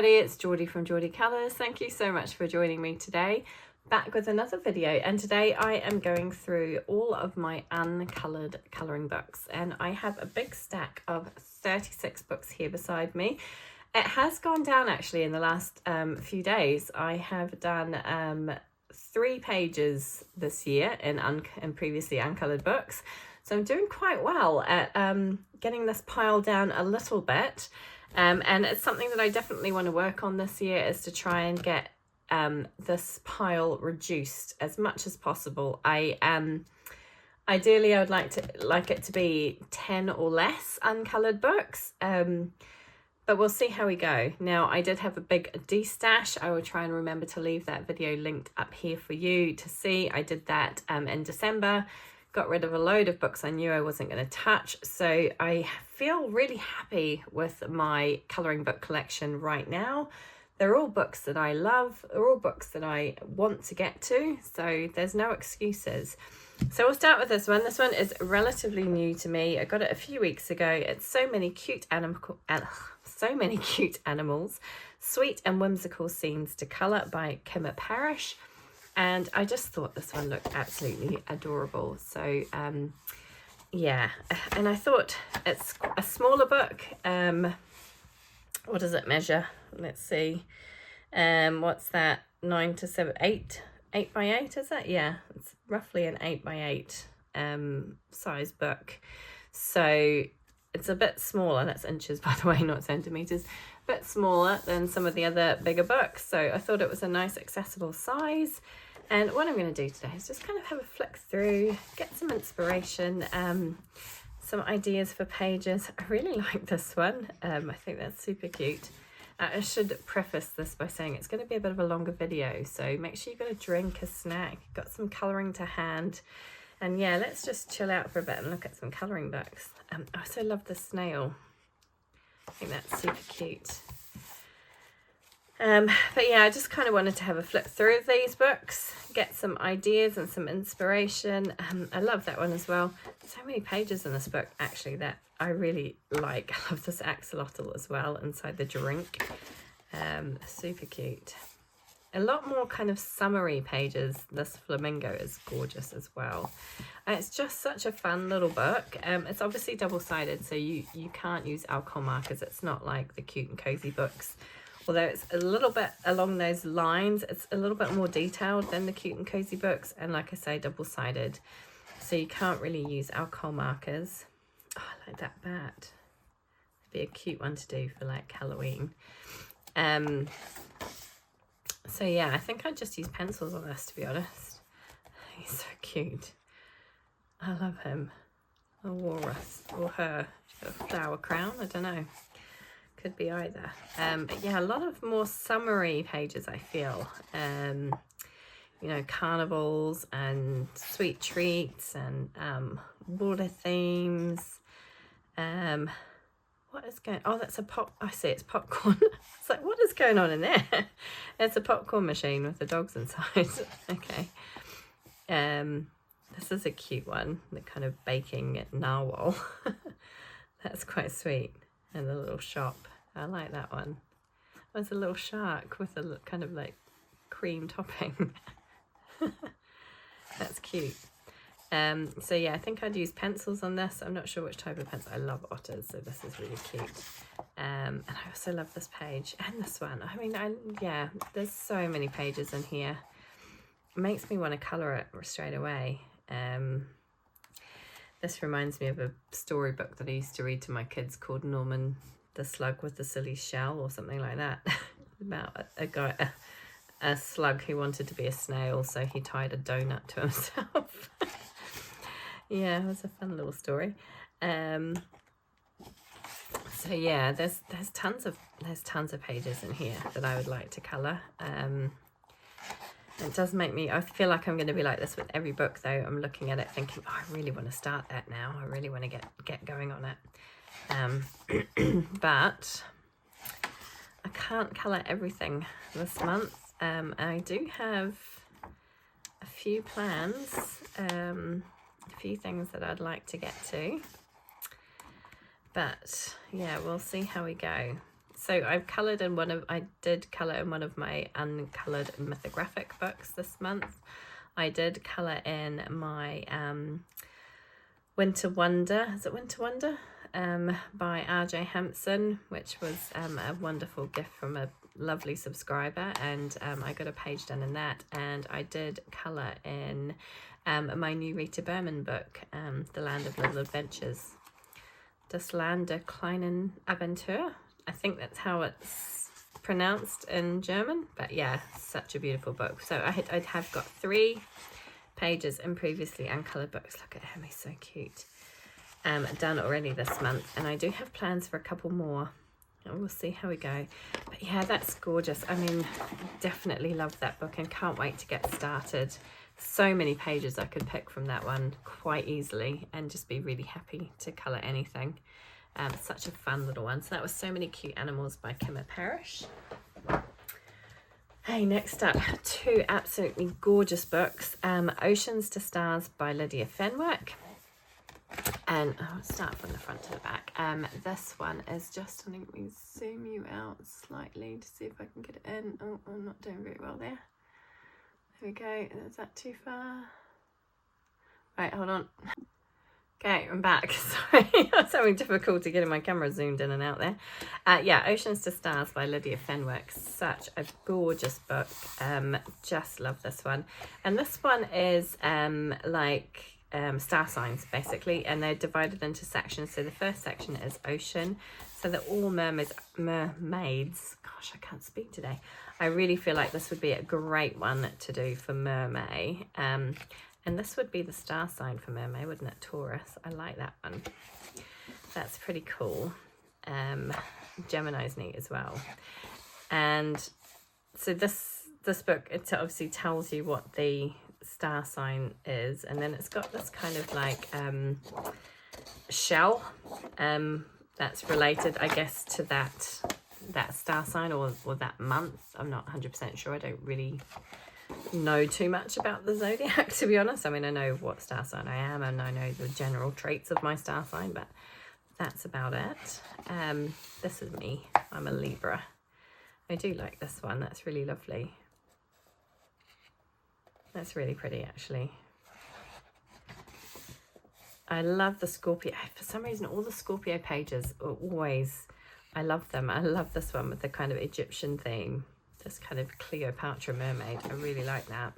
everybody, it's Geordie from Geordie Colours. Thank you so much for joining me today. Back with another video, and today I am going through all of my uncoloured colouring books, and I have a big stack of 36 books here beside me. It has gone down actually in the last few days. I have done 3 pages this year in previously uncoloured books, so I'm doing quite well at getting this pile down a little bit. And it's something that I definitely want to work on this year, is to try and get this pile reduced as much as possible. Ideally I would like it to be 10 or less uncoloured books, but we'll see how we go. Now, I did have a big de-stash. I will try and remember to leave that video linked up here for you to see. I did that in December. Got rid of a load of books I knew I wasn't going to touch, so I feel really happy with my colouring book collection right now. They're all books that I love, they're all books that I want to get to, so there's no excuses. So we'll start with this one. This one is relatively new to me. I got it a few weeks ago. It's So Many Cute Animals, Sweet and Whimsical Scenes to Colour by Kuma Countries. And I just thought this one looked absolutely adorable. So yeah, and I thought it's a smaller book. What does it measure? Let's see. What's that? 9 to 7, 8 by 8, is it? Yeah, it's roughly an 8 by 8 size book. So it's a bit smaller. That's inches, by the way, not centimeters. A bit smaller than some of the other bigger books. So I thought it was a nice accessible size. And what I'm going to do today is just kind of have a flick through, get some inspiration, some ideas for pages. I really like this one. I think that's super cute. I should preface this by saying it's going to be a bit of a longer video, so make sure you've got a drink, a snack, got some colouring to hand. And yeah, let's just chill out for a bit and look at some colouring books. I also love the snail. I think that's super cute. But yeah, I just kind of wanted to have a flip through of these books, get some ideas and some inspiration. I love that one as well. So many pages in this book actually that I really like. I love this axolotl as well inside the drink. Super cute. A lot more kind of summary pages. This flamingo is gorgeous as well. It's just such a fun little book. It's obviously double-sided, so you can't use alcohol markers. It's not like the cute and cozy books. Although it's a little bit along those lines, it's a little bit more detailed than the cute and cozy books, and like I say, double-sided, so you can't really use alcohol markers. Oh, I like that bat. It'd be a cute one to do for like Halloween. So yeah, I think I'd just use pencils on this, to be honest. He's so cute. I love him. A walrus, or her. She's got a flower crown, I don't know. Could be either. But yeah, a lot of more summary pages, I feel. You know, carnivals and sweet treats and water themes. What is going on? Oh, that's a pop. I see, it's popcorn. It's like, what is going on in there? It's a popcorn machine with the dogs inside. Okay. This is a cute one. The kind of baking narwhal. That's quite sweet. And the little shop. I like that one. There's a little shark with a kind of like cream topping. That's cute. So yeah, I think I'd use pencils on this. I'm not sure which type of pencil. I love otters, so this is really cute. And I also love this page and this one. I mean, yeah, there's so many pages in here. It makes me want to colour it straight away. This reminds me of a storybook that I used to read to my kids called Norman the Slug with the Silly Shell or something like that. About a guy, a slug who wanted to be a snail, so he tied a donut to himself. Yeah, it was a fun little story. So yeah, there's tons of pages in here that I would like to colour. It does make me, I feel like I'm going to be like this with every book though. I'm looking at it thinking, oh, I really want to start that now. I really want to get going on it. But I can't colour everything this month. I do have a few plans, a few things that I'd like to get to. But yeah, we'll see how we go. So I did colour in one of my Uncoloured Mythographic books this month. I did colour in my Winter Wonder, is it Winter Wonder? By R.J. Hampson, which was a wonderful gift from a lovely subscriber, and I got a page done in that. And I did colour in my new Rita Berman book, The Land of Little Adventures. Das Land der kleinen Aventur. I think that's how it's pronounced in German, but yeah, such a beautiful book. So I have got 3 pages in previously uncoloured books. Look at him, he's so cute. Done already this month, and I do have plans for a couple more, and we'll see how we go. But yeah, that's gorgeous. I mean, definitely love that book and can't wait to get started. So many pages I could pick from that one quite easily and just be really happy to colour anything. Such a fun little one. So that was So Many Cute Animals by Kuma Countries. Hey, next up, 2 absolutely gorgeous books. Oceans to Stars by Lydia Fenwick. And I'll start from the front to the back. This one is just, let me zoom you out slightly to see if I can get it in. Oh, I'm not doing very well there. There we go. Is that too far? Right, hold on. Okay, I'm back. Sorry, I was having difficulty getting my camera zoomed in and out there. Yeah, Oceans to Stars by Lydia Fenwick. Such a gorgeous book. Just love this one. And this one is star signs, basically, and they're divided into sections. So the first section is ocean. So they're all mermaids. Gosh, I can't speak today. I really feel like this would be a great one to do for Mermay. And this would be the star sign for Mermay, wouldn't it? Taurus. I like that one. That's pretty cool. Gemini's neat as well. And so this book, it obviously tells you what the star sign is, and then it's got this kind of like shell that's related, I guess, to that star sign or that month. I'm not 100% sure. I don't really know too much about the zodiac, to be honest. I mean, I know what star sign I am, and I know the general traits of my star sign, but that's about it. This is me. I'm a Libra. I do like this one. That's really lovely. That's really pretty, actually. I love the Scorpio. For some reason, all the Scorpio pages are always, I love them. I love this one with the kind of Egyptian theme. This kind of Cleopatra mermaid. I really like that.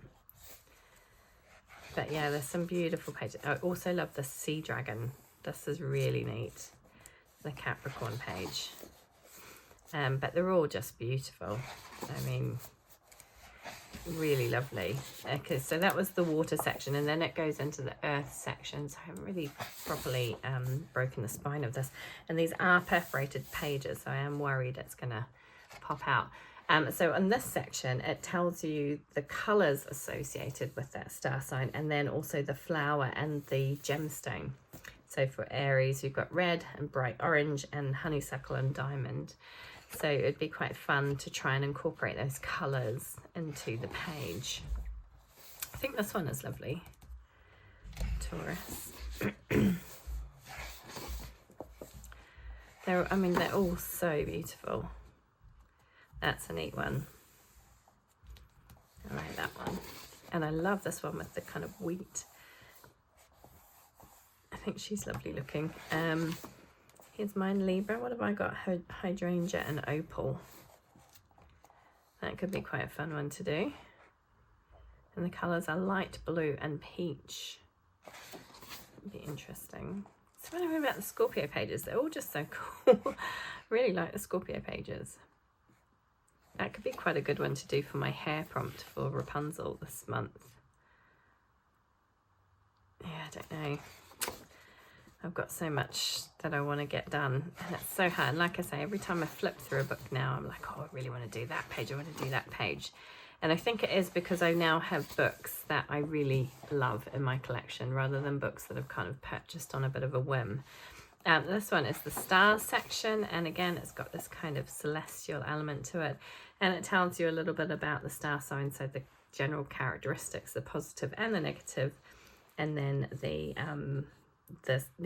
But yeah, there's some beautiful pages. I also love the sea dragon. This is really neat. The Capricorn page. But they're all just beautiful. I mean, really lovely. Okay, so that was the water section, and then it goes into the earth section. So I haven't really properly broken the spine of this, and these are perforated pages, so I am worried it's gonna pop out. So on this section, it tells you the colors associated with that star sign, and then also the flower and the gemstone. So for Aries, you've got red and bright orange and honeysuckle and diamond. So it'd be quite fun to try and incorporate those colours into the page. I think this one is lovely. Taurus. They're all so beautiful. That's a neat one. I like that one. And I love this one with the kind of wheat. I think she's lovely looking. Here's mine, Libra. What have I got? Hydrangea and opal. That could be quite a fun one to do. And the colours are light blue and peach. It'd be interesting. So what about the Scorpio pages? They're all just so cool. Really like the Scorpio pages. That could be quite a good one to do for my hair prompt for Rapunzel this month. Yeah, I don't know. I've got so much that I want to get done, and it's so hard. Like I say, every time I flip through a book now, I'm like, oh, I really want to do that page. I want to do that page. And I think it is because I now have books that I really love in my collection, rather than books that I've kind of purchased on a bit of a whim. This one is the stars section, and again, it's got this kind of celestial element to it, and it tells you a little bit about the star sign, so the general characteristics, the positive and the negative, and then the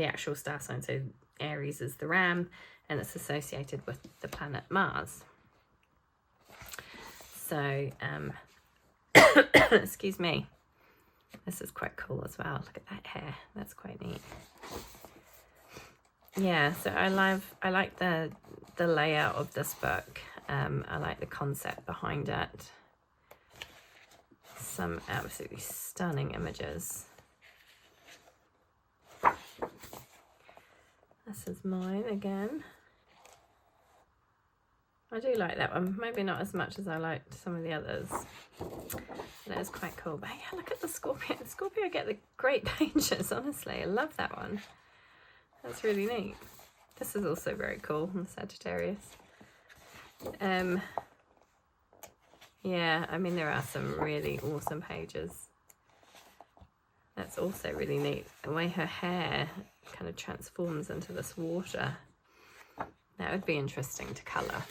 actual star sign, so Aries is the ram, and it's associated with the planet Mars. So, excuse me. This is quite cool as well. Look at that hair. That's quite neat. Yeah, so I like the layout of this book. I like the concept behind it. Some absolutely stunning images. This is mine again. I do like that one. Maybe not as much as I liked some of the others. That is quite cool. But yeah, look at the Scorpio. The Scorpio get the great pages, honestly. I love that one. That's really neat. This is also very cool, Sagittarius. Yeah, I mean, there are some really awesome pages. That's also really neat. The way her hair kind of transforms into this water. That would be interesting to colour.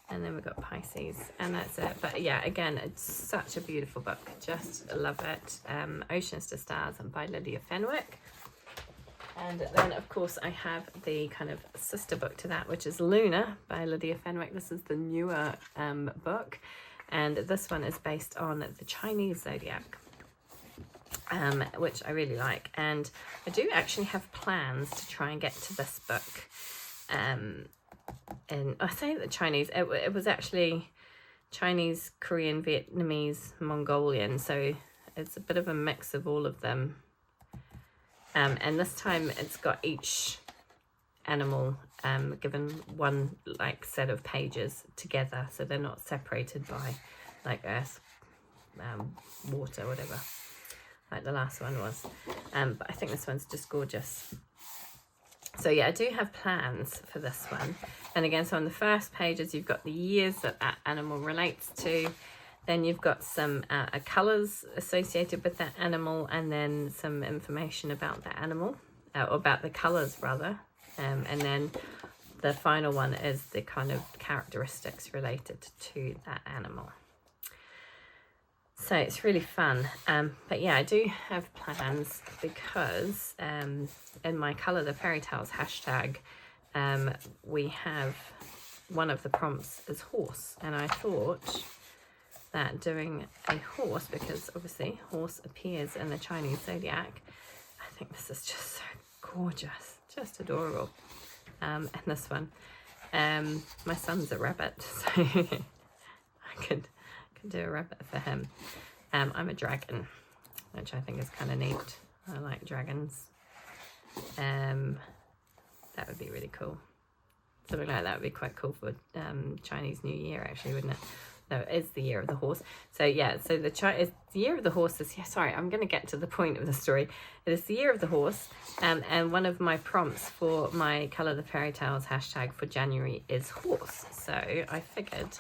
And then we've got Pisces, and that's it. But yeah, again, it's such a beautiful book. Just love it. Oceans to Stars by Lydia Fenwick. And then, of course, I have the kind of sister book to that, which is Luna by Lydia Fenwick. This is the newer book. And this one is based on the Chinese zodiac, which I really like. And I do actually have plans to try and get to this book. And I say the Chinese, it was actually Chinese, Korean, Vietnamese, Mongolian. So it's a bit of a mix of all of them. And this time it's got each animal given one like set of pages together, so they're not separated by like earth, water, whatever, like the last one was. But I think this one's just gorgeous. So yeah, I do have plans for this one. And again, so on the first pages you've got the years that that animal relates to. Then you've got some colours associated with that animal, and then some information about the animal, or about the colours rather. And then the final one is the kind of characteristics related to that animal. So it's really fun. But yeah, I do have plans because in my Colour the Fairy Tales hashtag, we have one of the prompts is horse. And I thought that doing a horse, because obviously horse appears in the Chinese zodiac, I think this is just so gorgeous, just adorable. And this one, my son's a rabbit, so I could do a rabbit for him. I'm a dragon, which I think is kind of neat. I like dragons. That would be really cool. Something like that would be quite cool for Chinese New Year, actually, wouldn't it? No, it's the year of the horse. So yeah, so the year of the horse is, yeah, sorry, I'm going to get to the point of the story. It is the year of the horse, and one of my prompts for my Colour the Fairy Tales hashtag for January is horse. So I figured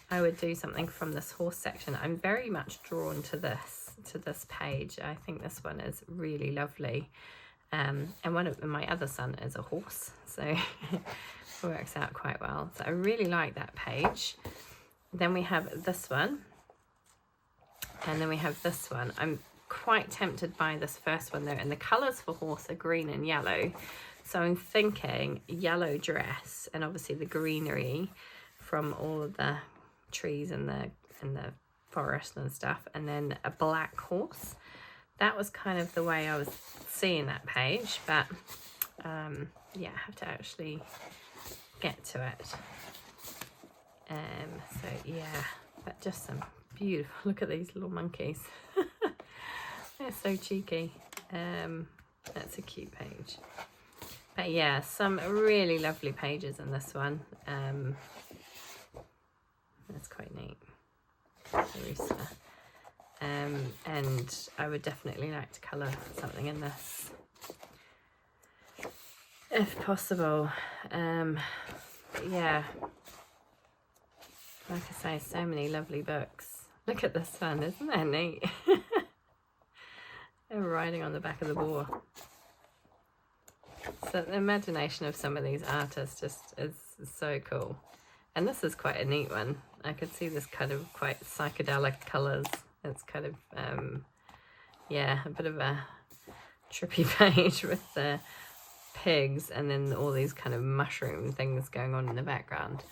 I would do something from this horse section. I'm very much drawn to this page. I think this one is really lovely. And one of my other son is a horse, so it works out quite well. So I really like that page. Then we have this one, and then we have this one. I'm quite tempted by this first one though, and the colours for horse are green and yellow. So I'm thinking yellow dress, and obviously the greenery from all of the trees and the forest and stuff, and then a black horse. That was kind of the way I was seeing that page, but yeah, I have to actually get to it. So yeah, but just some beautiful, look at these little monkeys. They're so cheeky. That's a cute page. But yeah, some really lovely pages in this one. That's quite neat. Teresa. And I would definitely like to colour something in this, if possible. Yeah. Like I say, so many lovely books. Look at this one, isn't that neat? They're riding on the back of the boar. So the imagination of some of these artists just is so cool. And this is quite a neat one. I could see this kind of quite psychedelic colours. It's kind of, yeah, a bit of a trippy page with the pigs and then all these kind of mushroom things going on in the background.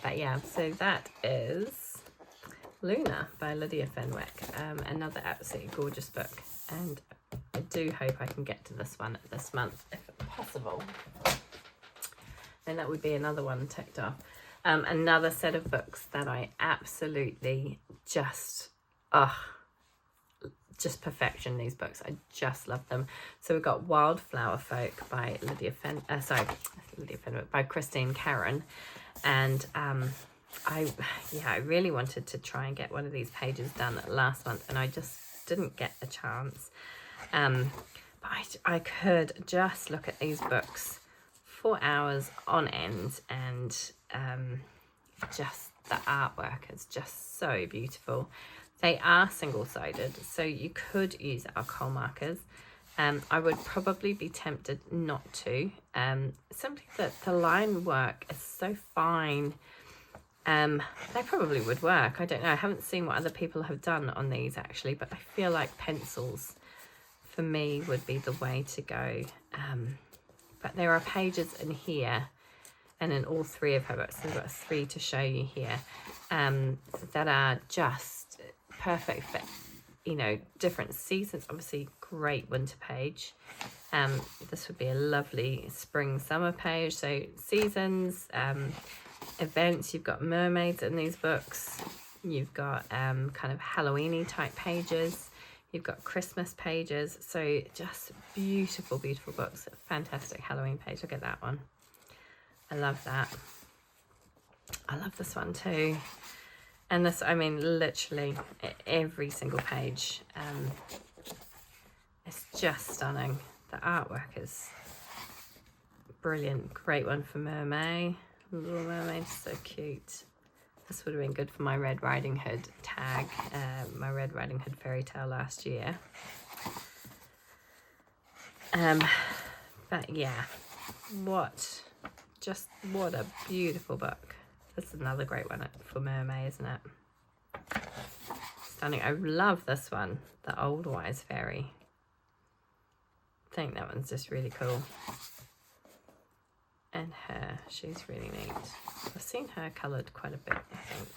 But yeah, so that is Luna by Lydia Fenwick, another absolutely gorgeous book, and I do hope I can get to this one this month if possible. And that would be another one ticked off. Another set of books that I absolutely just perfection, these books. I just love them. So we've got Wildflower Folk by Lydia Fenwick by Christine Karen. And I really wanted to try and get one of these pages done last month, and I just didn't get the chance. But I could just look at these books for hours on end, and just the artwork is just so beautiful. They are single-sided, so you could use alcohol markers. I would probably be tempted not to, simply that the line work is so fine. They probably would work. I don't know. I haven't seen what other people have done on these actually, but I feel like pencils for me would be the way to go. But there are pages in here and in all three of her books, so I've got 3 to show you here, that are just perfect for, you know, different seasons. Obviously, great winter page. This would be a lovely spring summer page. So seasons, events. You've got mermaids in these books. You've got kind of Halloween-y type pages. You've got Christmas pages. So just beautiful, beautiful books. Fantastic Halloween page. Look at that one. I love that. I love this one too. And this, I mean, literally every single page. It's just stunning. The artwork is brilliant. Great one for Mermaid. Little Mermaid, so cute. This would have been good for my Red Riding Hood tag, my Red Riding Hood fairy tale last year. But yeah, what a beautiful book. This is another great one for Mermaid, isn't it? Stunning. I love this one, The Old Wise Fairy. I think that one's just really cool. And her, she's really neat. I've seen her coloured quite a bit, I think.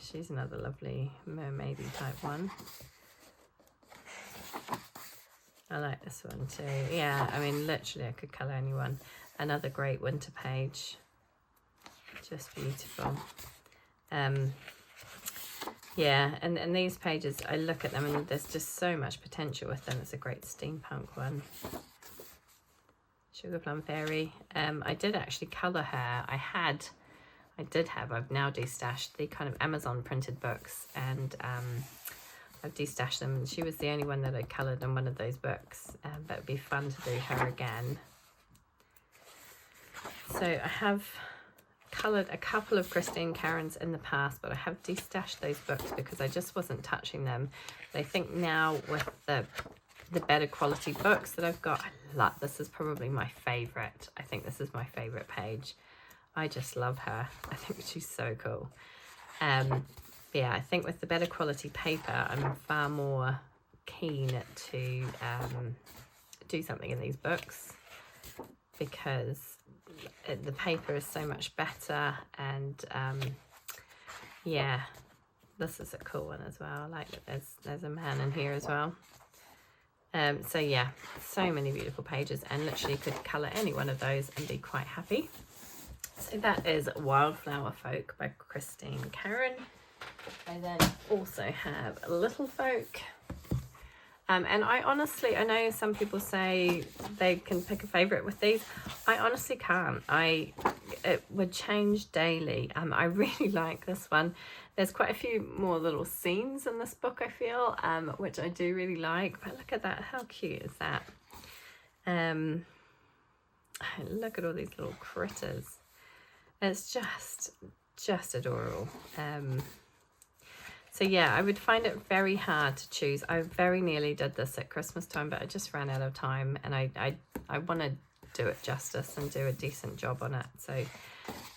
She's another lovely mermaidy type one. I like this one too. Yeah, I mean, literally I could colour anyone. Another great winter page. Just beautiful. Yeah, and these pages, I look at them and there's just so much potential with them. It's a great steampunk one. Sugar Plum Fairy. I did actually colour her. I've now destashed the kind of Amazon printed books, and I've destashed them, and she was the only one that I coloured in one of those books, but it'd be fun to do her again. So I have coloured a couple of Christine Karen's in the past, but I have destashed those books because I just wasn't touching them. But I think now with the better quality books that I've got, this is probably my favourite. I think this is my favourite page. I just love her. I think she's so cool. Yeah, I think with the better quality paper, I'm far more keen to do something in these books, because the paper is so much better, and yeah, this is a cool one as well. I like that there's a man in here as well. So yeah, so many beautiful pages, and literally could colour any one of those and be quite happy. So that is Wildflower Folk by Christine Karen. I then also have Little Folk. And I honestly, I know some people say they can pick a favourite with these. I honestly can't. It would change daily. I really like this one. There's quite a few more little scenes in this book, I feel, which I do really like. But look at that. How cute is that? Look at all these little critters. It's just adorable. So yeah, I would find it very hard to choose. I very nearly did this at Christmas time, but I just ran out of time, and I want to do it justice and do a decent job on it. So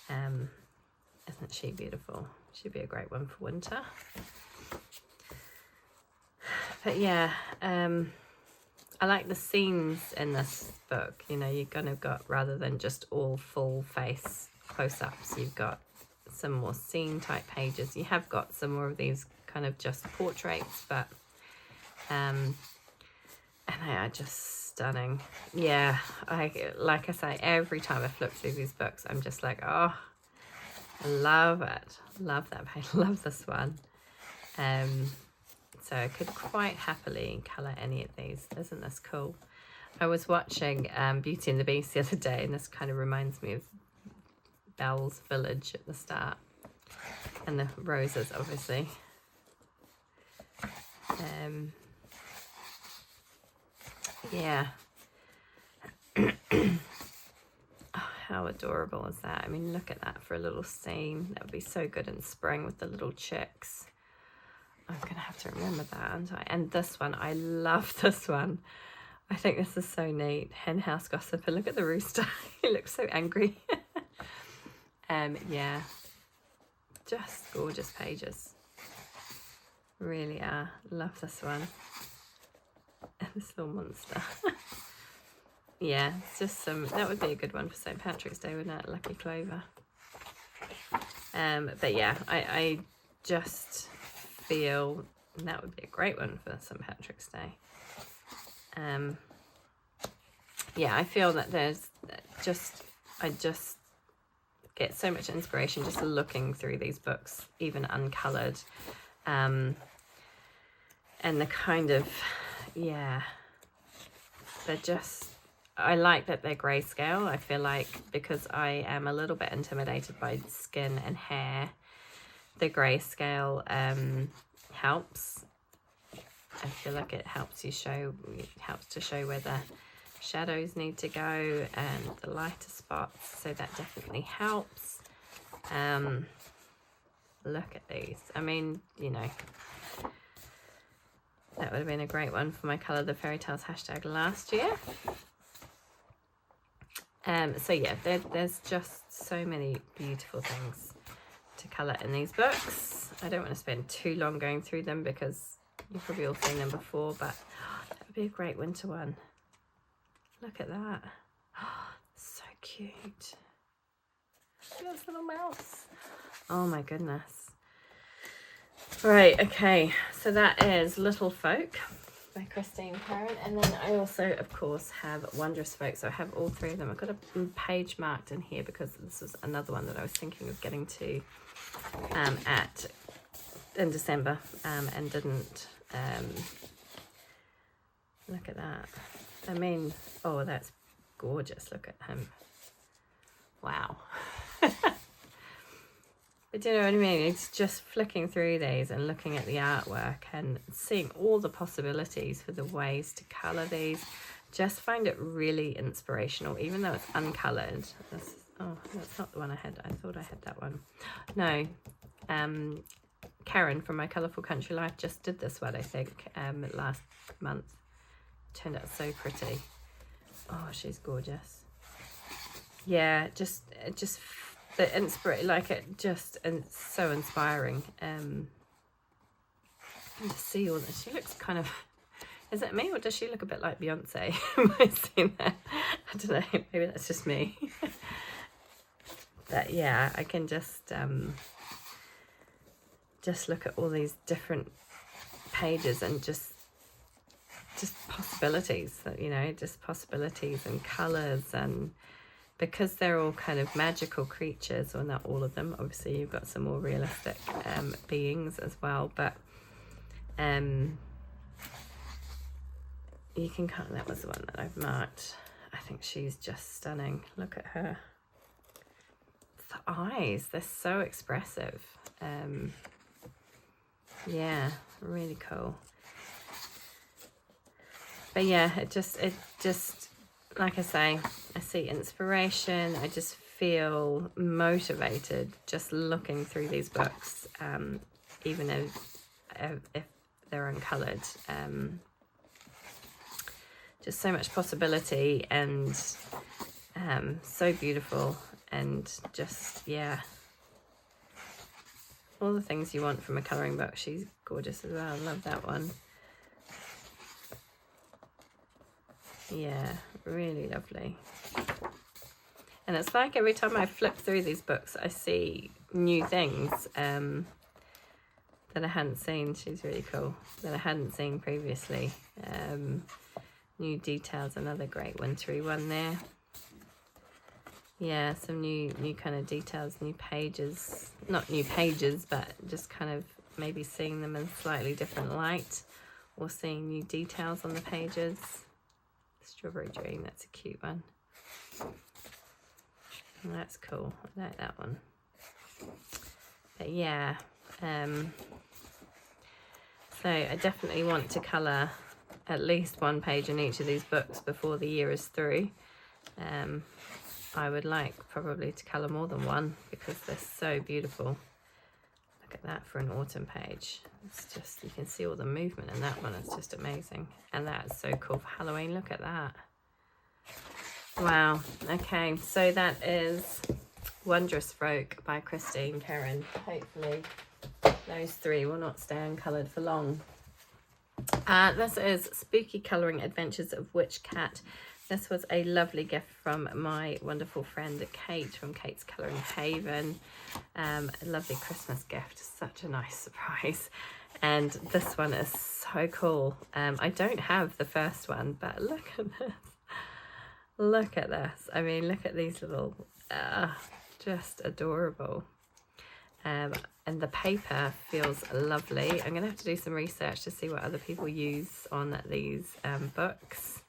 isn't she beautiful? She'd be a great one for winter. But yeah, I like the scenes in this book. You know, you kind of got, rather than just all full face close-ups, you've got some more scene type pages. You have got some more of these kind of just portraits, but and they are just stunning. Yeah, like I say, every time I flip through these books, I'm just like, oh, I love it. Love that page. Love this one. So I could quite happily colour any of these. Isn't this cool? I was watching Beauty and the Beast the other day, and this kind of reminds me of Belle's village at the start. And the roses, obviously. Yeah. Oh, how adorable is that? I mean, look at that for a little scene. That would be so good in spring with the little chicks. I'm going to have to remember that, aren't I? And this one, I love this one. I think this is so neat. Hen house gossip. And look at the rooster. He looks so angry. Yeah. Just gorgeous pages. Really are. Love this one. And this little monster. Yeah, it's just some, that would be a good one for St. Patrick's Day, wouldn't it? Lucky Clover. But yeah, I just feel that would be a great one for St. Patrick's Day. Yeah, I feel that there's I just get so much inspiration just looking through these books, even uncoloured. And the kind of, yeah, they're just, I like that they're grayscale. I feel like because I am a little bit intimidated by skin and hair, the grayscale helps. I feel like it helps to show where the shadows need to go and the lighter spots, so that definitely helps. Look at these. I mean, you know, that would have been a great one for my Colour the Fairy Tales hashtag last year. So yeah, there's just so many beautiful things to colour in these books. I don't want to spend too long going through them because you've probably all seen them before, but that would be a great winter one. Look at that. So cute. This little mouse. Oh my goodness. Right, okay, so that is Little Folk by Christine Perrin, and then I also, of course, have Wondrous Folk. So I have all three of them. I've got a page marked in here because this was another one that I was thinking of getting to in December and didn't. Look at that. I mean, oh, that's gorgeous. Look at him. Wow. But do you know what I mean? It's just flicking through these and looking at the artwork and seeing all the possibilities for the ways to colour these. Just find it really inspirational, even though it's uncoloured. Oh, that's not the one I had. I thought I had that one. No. Karen from My Colourful Country Life just did this one, I think, last month. Turned out so pretty. Oh, she's gorgeous. Yeah, just the inspiration, like it just, and so inspiring. And to see all this, she looks kind of, is it me or does she look a bit like Beyonce? Have I seen that? I don't know, maybe that's just me. But yeah, I can just look at all these different pages and just possibilities, you know, just possibilities and colours, and because they're all kind of magical creatures, or not all of them, obviously you've got some more realistic beings as well, but you can cut, that was the one that I've marked. I think she's just stunning. Look at her. The eyes, they're so expressive. Yeah, really cool. But yeah, it just like I say, I see inspiration. I just feel motivated just looking through these books, even if they're uncoloured. Just so much possibility and so beautiful, and just, yeah, all the things you want from a colouring book. She's gorgeous as well. I love that one. Yeah, really lovely. And it's like every time I flip through these books, I see new things that I hadn't seen. She's really cool. That I hadn't seen previously. New details, another great wintry one there. Yeah, some new kind of details, new pages. Not new pages, but just kind of maybe seeing them in slightly different light, or seeing new details on the pages. Strawberry Dream, that's a cute one. That's cool. I like that one. But yeah, so I definitely want to colour at least one page in each of these books before the year is through. I would like probably to colour more than one because they're so beautiful. Look at that for an autumn page. It's just, you can see all the movement in that one. It's just amazing. And that's so cool for Halloween. Look at that. Wow. Okay, so that is Wondrous Folk by Christine Karen. Hopefully those three will not stay uncoloured for long. This is Spooky Colouring Adventures of Witch Cat. This was a lovely gift from my wonderful friend Kate from Kate's Colouring Haven. A lovely Christmas gift, such a nice surprise. And this one is so cool. I don't have the first one, but look at this. Look at this. I mean, look at these little, just adorable. And the paper feels lovely. I'm going to have to do some research to see what other people use on these books.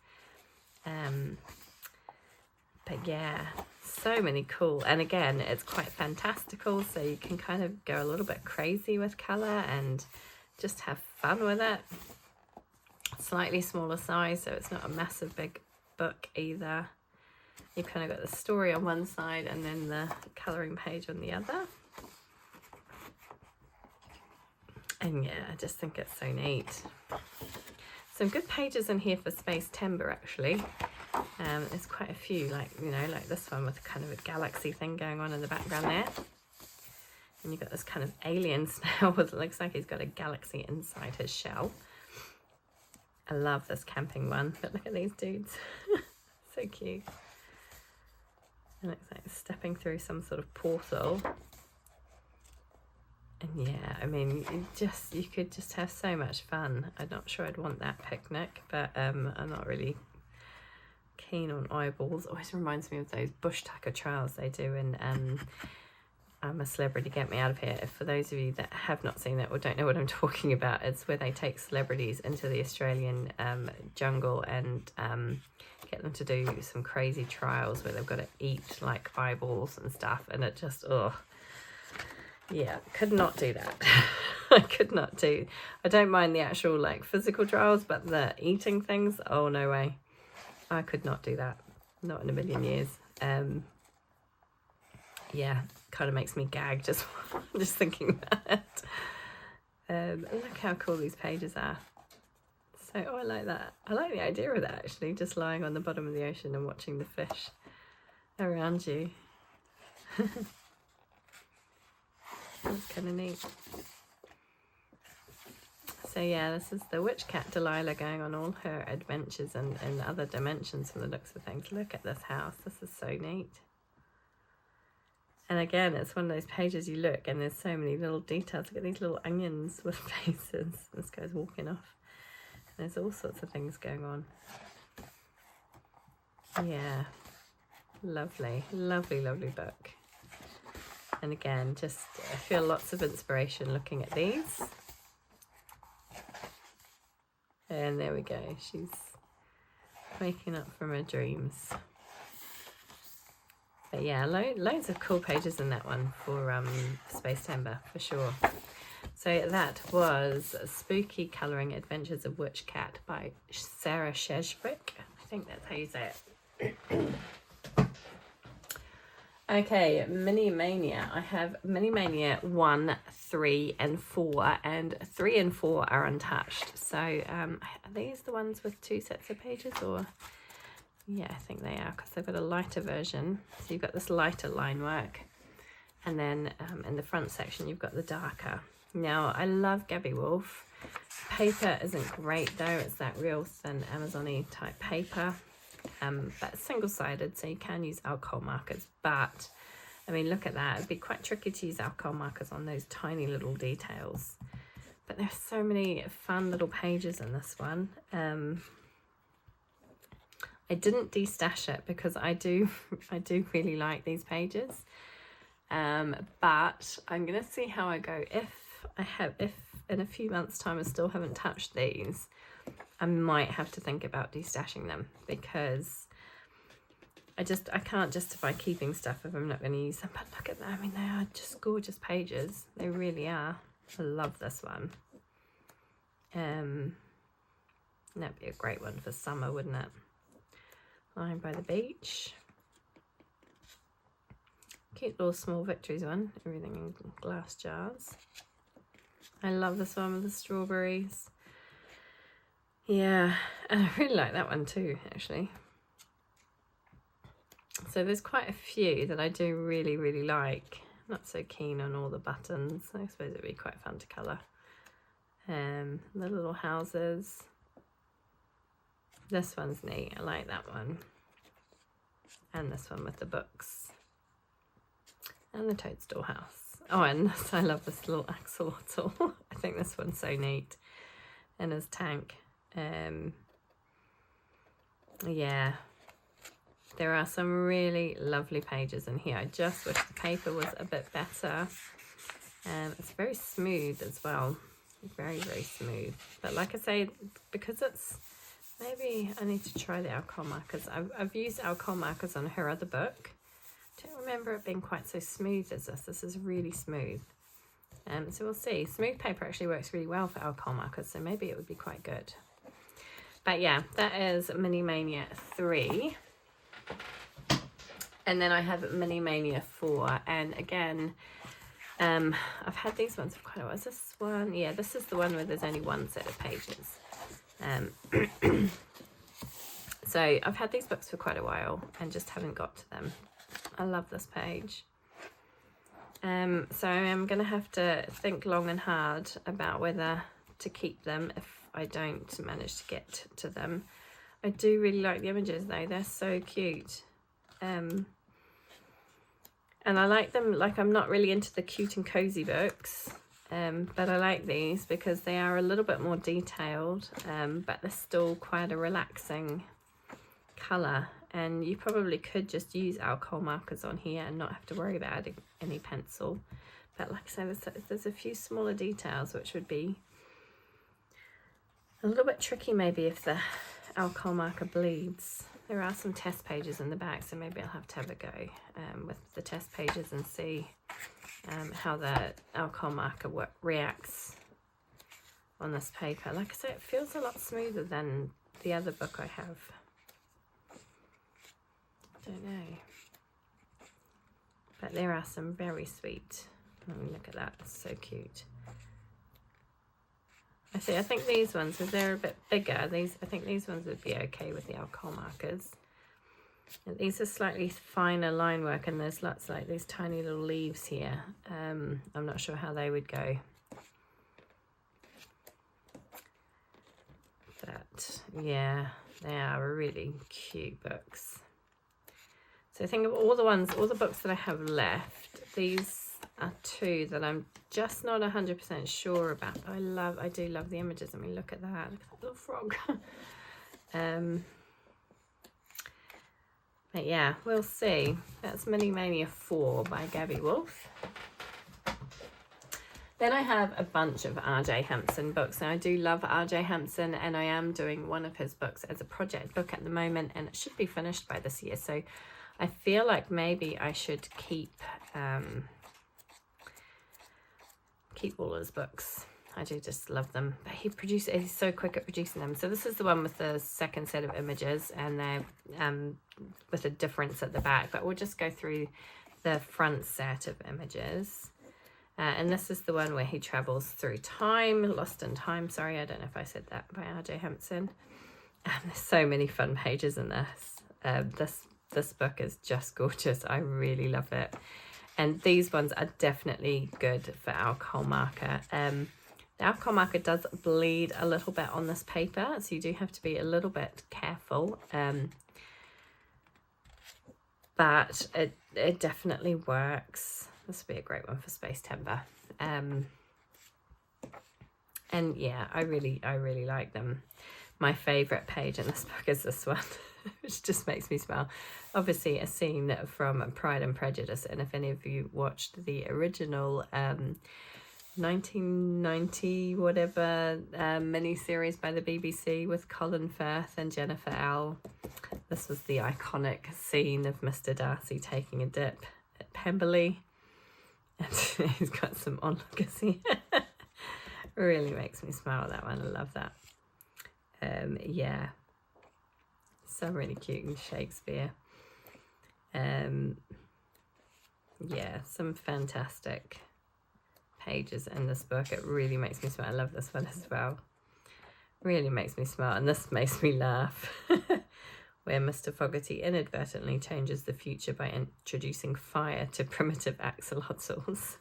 But yeah, so many cool, and again it's quite fantastical, so you can kind of go a little bit crazy with colour and just have fun with it. Slightly smaller size, so it's not a massive big book either. You've kind of got the story on one side and then the colouring page on the other. And yeah, I just think it's so neat. Some good pages in here for Space Timber actually. There's quite a few, like, you know, like this one with kind of a galaxy thing going on in the background there. And you've got this kind of alien snail with, it looks like he's got a galaxy inside his shell. I love this camping one, but look at these dudes. So cute. It looks like stepping through some sort of portal. And yeah, I mean, you could just have so much fun. I'm not sure I'd want that picnic, but I'm not really keen on eyeballs. Always reminds me of those bush tucker trials they do in I'm a Celebrity, Get Me Out of Here. For those of you that have not seen it or don't know what I'm talking about, it's where they take celebrities into the Australian jungle and get them to do some crazy trials where they've got to eat like eyeballs and stuff, and it just, oh yeah, could not do that. I could not do. I don't mind the actual like physical trials, but the eating things, oh no way. I could not do that. Not in a million years. Yeah, kind of makes me gag just thinking that. Look how cool these pages are. So, oh, I like that. I like the idea of that actually, just lying on the bottom of the ocean and watching the fish around you. That's kind of neat. So yeah, this is the witch cat Delilah going on all her adventures and other dimensions from the looks of things. Look at this house. This is so neat. And again, it's one of those pages you look and there's so many little details. Look at these little onions with faces. This guy's walking off. And there's all sorts of things going on. Yeah. Lovely, lovely, lovely book. And again, just I feel lots of inspiration looking at these. And there we go, she's waking up from her dreams. But yeah, loads of cool pages in that one for Space Timber, for sure. So that was Spooky Colouring Adventures of Witch Cat by Sarah Sheshwick. I think that's how you say it. Okay, Mini Mania. I have Mini Mania 1, 3 and 4, and 3 and 4 are untouched. So are these the ones with 2 sets of pages, or? Yeah, I think they are, because they've got a lighter version. So you've got this lighter line work, and then in the front section you've got the darker. Now, I love Gabby Wolf. Paper isn't great though, it's that real thin Amazon-y type paper. but single-sided, so you can use alcohol markers. But I mean, look at that. It'd be quite tricky to use alcohol markers on those tiny little details. But there's so many fun little pages in this one. I didn't destash it because I do really like these pages. But I'm gonna see how I go. If in a few months' time I still haven't touched these, I might have to think about destashing them, because I can't justify keeping stuff if I'm not going to use them. But look at that. I mean, they are just gorgeous pages. They really are. I love this one. That'd be a great one for summer, wouldn't it? Lying by the beach. Cute little small victories one. Everything in glass jars. I love this one with the strawberries. Yeah, and I really like that one too, actually. So there's quite a few that I do really, really like. Not so keen on all the buttons. I suppose it'd be quite fun to colour. The little houses. This one's neat. I like that one. And this one with the books. And the toadstool house. Oh, and I love this little axolotl. I think this one's so neat. And his tank. Yeah. There are some really lovely pages in here. I just wish the paper was a bit better. It's very smooth as well. Very, very smooth. But like I say, because it's... Maybe I need to try the alcohol markers. I've used alcohol markers on her other book. I don't remember it being quite so smooth as this. This is really smooth. So we'll see. Smooth paper actually works really well for alcohol markers, so maybe it would be quite good. But yeah, that is Mini Mania 3. And then I have Mini Mania 4. And again, I've had these ones for quite a while. Is this one? Yeah, this is the one where there's only one set of pages. So I've had these books for quite a while and just haven't got to them. I love this page. So I'm going to have to think long and hard about whether to keep them if I don't manage to get to them. I do really like the images though. They're so cute. And I like them. Like, I'm not really into the cute and cozy books. But I like these because they are a little bit more detailed, but they're still quite a relaxing colour. And you probably could just use alcohol markers on here and not have to worry about adding any pencil. But like I said, there's a few smaller details which would be a little bit tricky maybe if the alcohol marker bleeds. There are some test pages in the back, so maybe I'll have to have a go with the test pages and see how the alcohol marker reacts on this paper. Like I say, it feels a lot smoother than the other book I have. I don't know. But there are some very sweet. Oh, look at that, it's so cute. I think these ones, if they're a bit bigger, I think these ones would be okay with the alcohol markers. And these are slightly finer line work, and there's lots like these tiny little leaves here. I'm not sure how they would go. But yeah, they are really cute books. So think of all the books that I have left. These are two that I'm just not 100% sure about. I do love the images. I mean, look at that. Look at that little frog. But yeah, we'll see. That's Mini Mania 4 by Gabby Wolf. Then I have a bunch of R.J. Hampson books. Now, I do love R.J. Hampson, and I am doing one of his books as a project book at the moment, and it should be finished by this year. So I feel like maybe I should keep all his books. I do just love them. But he's so quick at producing them. So this is the one with the second set of images, and they're with a difference at the back. But we'll just go through the front set of images. And this is the one where he travels through time, lost in time. Sorry, I don't know if I said that, by R.J. Hampson. There's so many fun pages in this. This book is just gorgeous. I really love it. And these ones are definitely good for alcohol marker. The alcohol marker does bleed a little bit on this paper, so you do have to be a little bit careful. but it definitely works. This would be a great one for Space Timber. And yeah, I really like them. My favourite page in this book is this one, which just makes me smile. Obviously a scene from Pride and Prejudice, and if any of you watched the original 1990 whatever mini-series by the BBC with Colin Firth and Jennifer L, this was the iconic scene of Mr. Darcy taking a dip at Pemberley, and he's got some onlookers here. Really makes me smile, that one. I love that. Yeah, so really cute in Shakespeare. Yeah, some fantastic pages in this book. It really makes me smile. I love this one as well. Really makes me smile, and this makes me laugh. Where Mr. Fogarty inadvertently changes the future by introducing fire to primitive axolotls.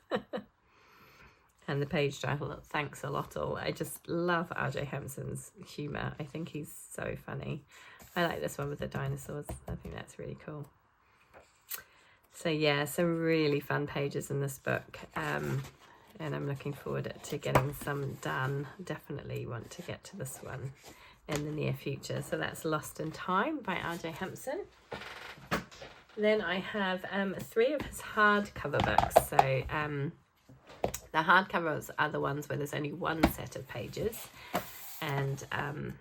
And the page title, Thanks a Lot All. I just love R.J. Hampson's humour. I think he's so funny. I like this one with the dinosaurs. I think that's really cool. So yeah, some really fun pages in this book. And I'm looking forward to getting some done. Definitely want to get to this one in the near future. So that's Lost in Time by R.J. Hampson. Then I have 3 of his hardcover books. So the hardcovers are the ones where there's only one set of pages, and I'll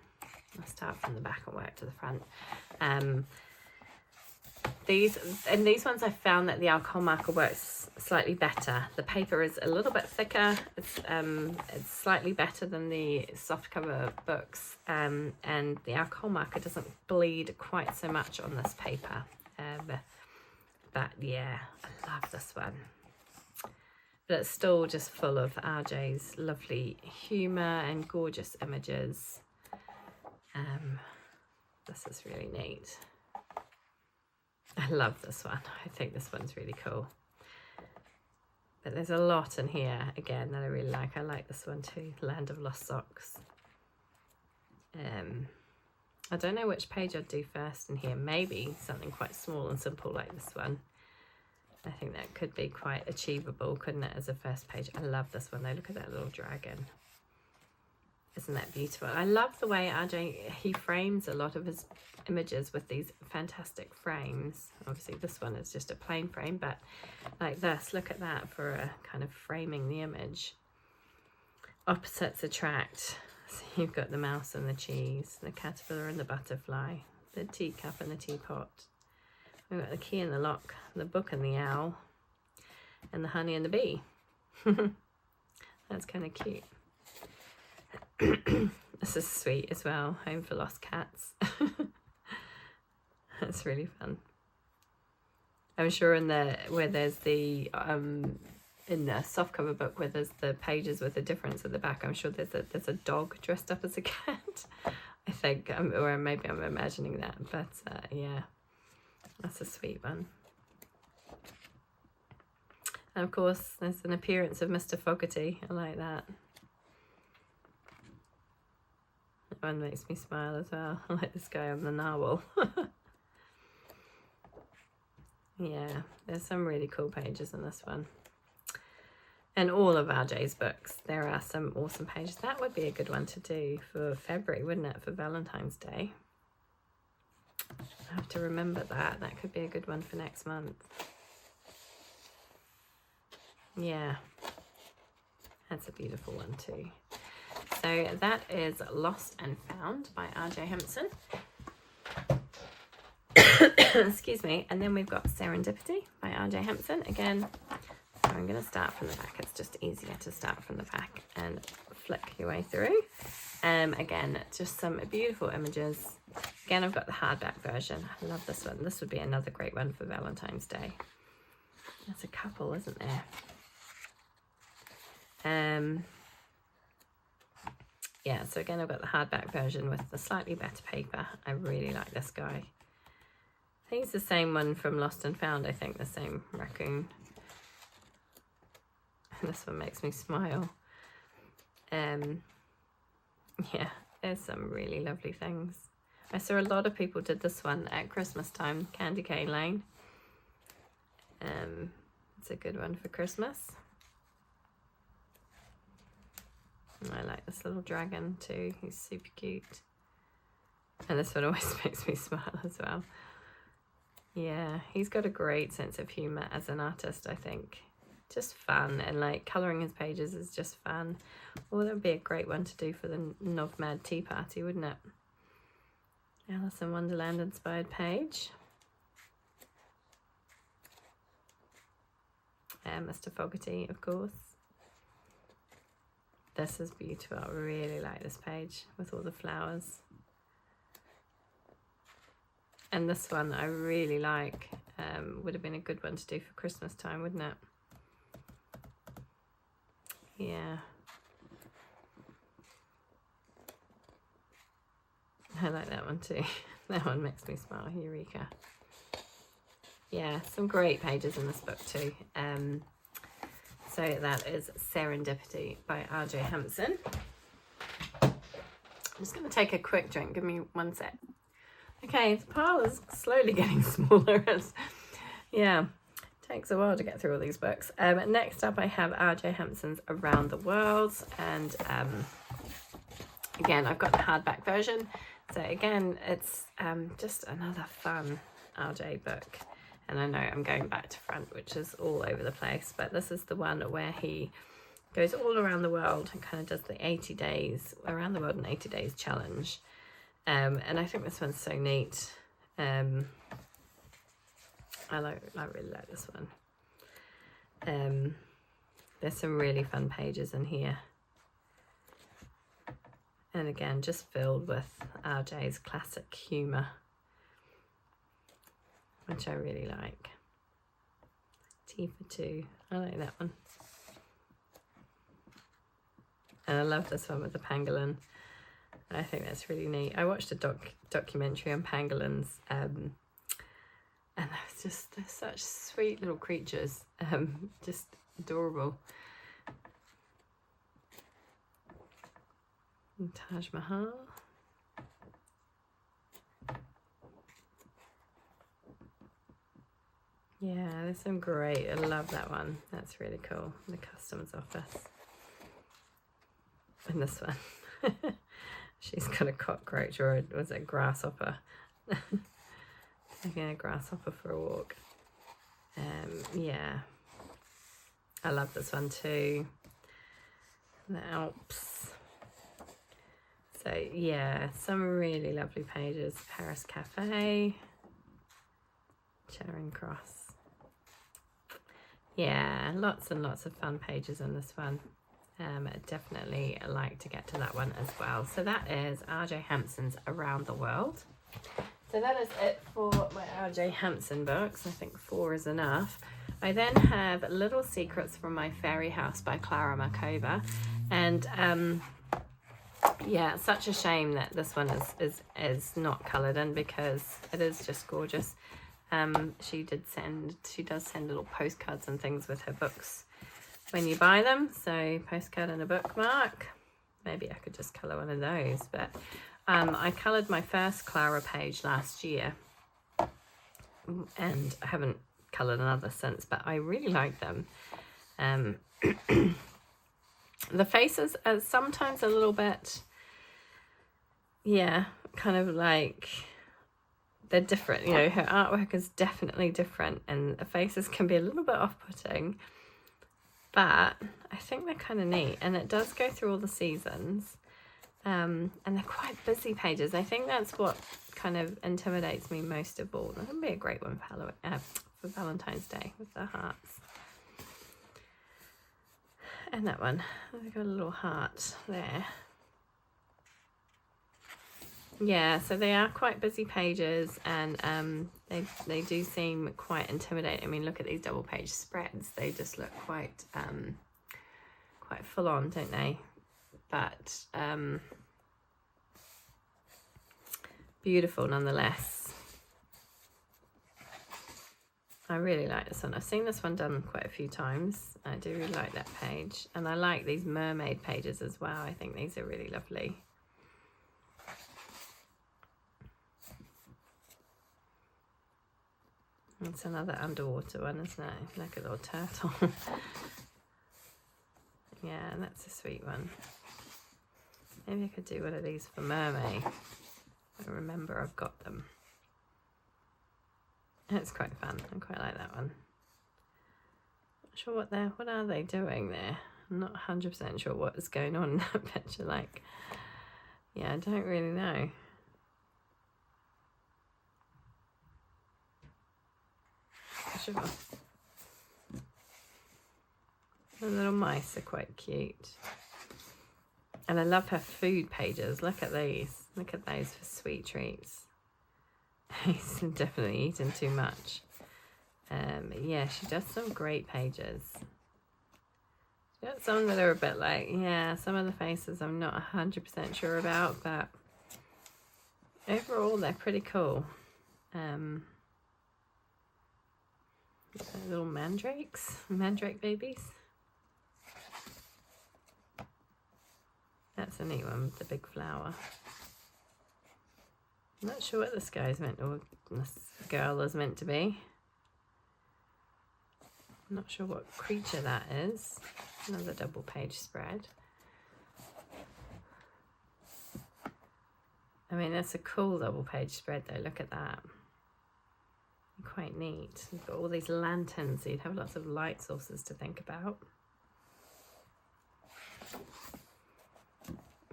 start from the back and work to the front. These ones I found that the alcohol marker works slightly better. The paper is a little bit thicker. It's slightly better than the softcover books, and the alcohol marker doesn't bleed quite so much on this paper. But yeah, I love this one. But it's still just full of RJ's lovely humour and gorgeous images. This is really neat. I love this one. I think this one's really cool. But there's a lot in here, again, that I really like. I like this one too, Land of Lost Socks. I don't know which page I'd do first in here. Maybe something quite small and simple like this one. I think that could be quite achievable, couldn't it, as a first page? I love this one though. Look at that little dragon. Isn't that beautiful? I love the way RJ, he frames a lot of his images with these fantastic frames. Obviously this one is just a plain frame, but like this, look at that for a kind of framing the image. Opposites attract. So you've got the mouse and the cheese, the caterpillar and the butterfly, the teacup and the teapot. We've got the key and the lock, the book and the owl, and the honey and the bee. That's kind of cute. This is sweet as well, Home for Lost Cats. That's really fun. I'm sure in the where there's the in the softcover book where there's the pages with the difference at the back, I'm sure there's a dog dressed up as a cat. I think, or maybe I'm imagining that, but yeah. That's a sweet one. And of course, there's an appearance of Mr. Fogarty. I like that. That one makes me smile as well. I like this guy on the narwhal. Yeah, there's some really cool pages in this one. And all of RJ's books, there are some awesome pages. That would be a good one to do for February, wouldn't it? For Valentine's Day. I have to remember that. That could be a good one for next month. Yeah, that's a beautiful one too. So that is Lost and Found by R.J. Hampson. Excuse me. And then we've got Serendipity by R.J. Hampson. Again, so I'm going to start from the back. It's just easier to start from the back and flick your way through. Again, just some beautiful images. Again, I've got the hardback version. I love this one. This would be another great one for Valentine's Day. There's a couple, isn't there? Yeah, so again, I've got the hardback version with the slightly better paper. I really like this guy. I think it's the same one from Lost and Found, I think, the same raccoon. This one makes me smile. Yeah, there's some really lovely things. I saw a lot of people did this one at Christmas time, Candy Cane Lane. It's a good one for Christmas. And I like this little dragon too. He's super cute. And this one always makes me smile as well. Yeah, he's got a great sense of humour as an artist, I think. Just fun, and like colouring his pages is just fun. Well, that would be a great one to do for the Novmad tea party, wouldn't it? Alice in Wonderland inspired page. Mr. Fogarty, of course. This is beautiful. I really like this page with all the flowers. And this one I really like. Would have been a good one to do for Christmas time, wouldn't it? Yeah. I like that one too. That one makes me smile. Eureka. Yeah, some great pages in this book too. So that is Serendipity by R.J. Hampson. I'm just going to take a quick drink. Give me one sec. Okay, the pile is slowly getting smaller. Yeah, takes a while to get through all these books. Next up I have R.J. Hampson's Around the World. And again, I've got the hardback version. So again, it's just another fun R.J. book. And I know I'm going back to front, which is all over the place, but this is the one where he goes all around the world and kind of does the 80 days, around the world in 80 days challenge. And I think this one's so neat. I really like this one. There's some really fun pages in here. And again, just filled with RJ's classic humour, which I really like. Tea for Two. I like that one. And I love this one with the pangolin. I think that's really neat. I watched a documentary on pangolins, and they're such sweet little creatures, just adorable. And Taj Mahal. Yeah, there's some great, I love that one. That's really cool. The customs office. And this one. She's got a cockroach, or was it a grasshopper? Taking a grasshopper for a walk. Yeah. I love this one too. The Alps. So yeah, some really lovely pages. Paris Cafe. Charing Cross. Yeah, lots and lots of fun pages in this one. Definitely like to get to that one as well. So that is R.J. Hampson's Around the World. So that is it for my R.J. Hampson books. I think 4 is enough. I then have Little Secrets from My Fairy House by Klara Markova. And yeah, such a shame that this one is not coloured in, because it is just gorgeous. She does send little postcards and things with her books when you buy them. So postcard and a bookmark. Maybe I could just colour one of those. But I coloured my first Klara page last year, and I haven't coloured another since, but I really like them. The faces are sometimes a little bit, yeah, kind of like, they're different, you know, her artwork is definitely different, and the faces can be a little bit off-putting, but I think they're kind of neat, and it does go through all the seasons, and they're quite busy pages. I think that's what kind of intimidates me most of all. That would be a great one for Halloween, for Valentine's Day with the hearts. And that one, I've got a little heart there. Yeah, so they are quite busy pages, and they do seem quite intimidating. I mean, look at these double page spreads. They just look quite quite full on, don't they? But beautiful nonetheless. I really like this one. I've seen this one done quite a few times. I do really like that page, and I like these mermaid pages as well. I think these are really lovely. It's another underwater one, isn't it? Like a little turtle. Yeah, and that's a sweet one. Maybe I could do one of these for Mermaid. I remember I've got them. It's quite fun. I quite like that one. Not sure what are they doing there? I'm not 100% sure what is going on in that picture. Like, yeah, I don't really know. Sure. The little mice are quite cute. And I love her food pages. Look at these. Look at those for sweet treats. He's definitely eaten too much. Yeah, she does some great pages. She got some that are a bit like, yeah, some of the faces I'm not 100% sure about, but overall they're pretty cool. Little mandrake babies. That's a neat one with the big flower. I'm not sure what this guy's meant, or this girl is meant to be. I'm not sure what creature that is. Another double page spread. I mean, that's a cool double page spread though, look at that. Quite neat. You've got all these lanterns, so you'd have lots of light sources to think about.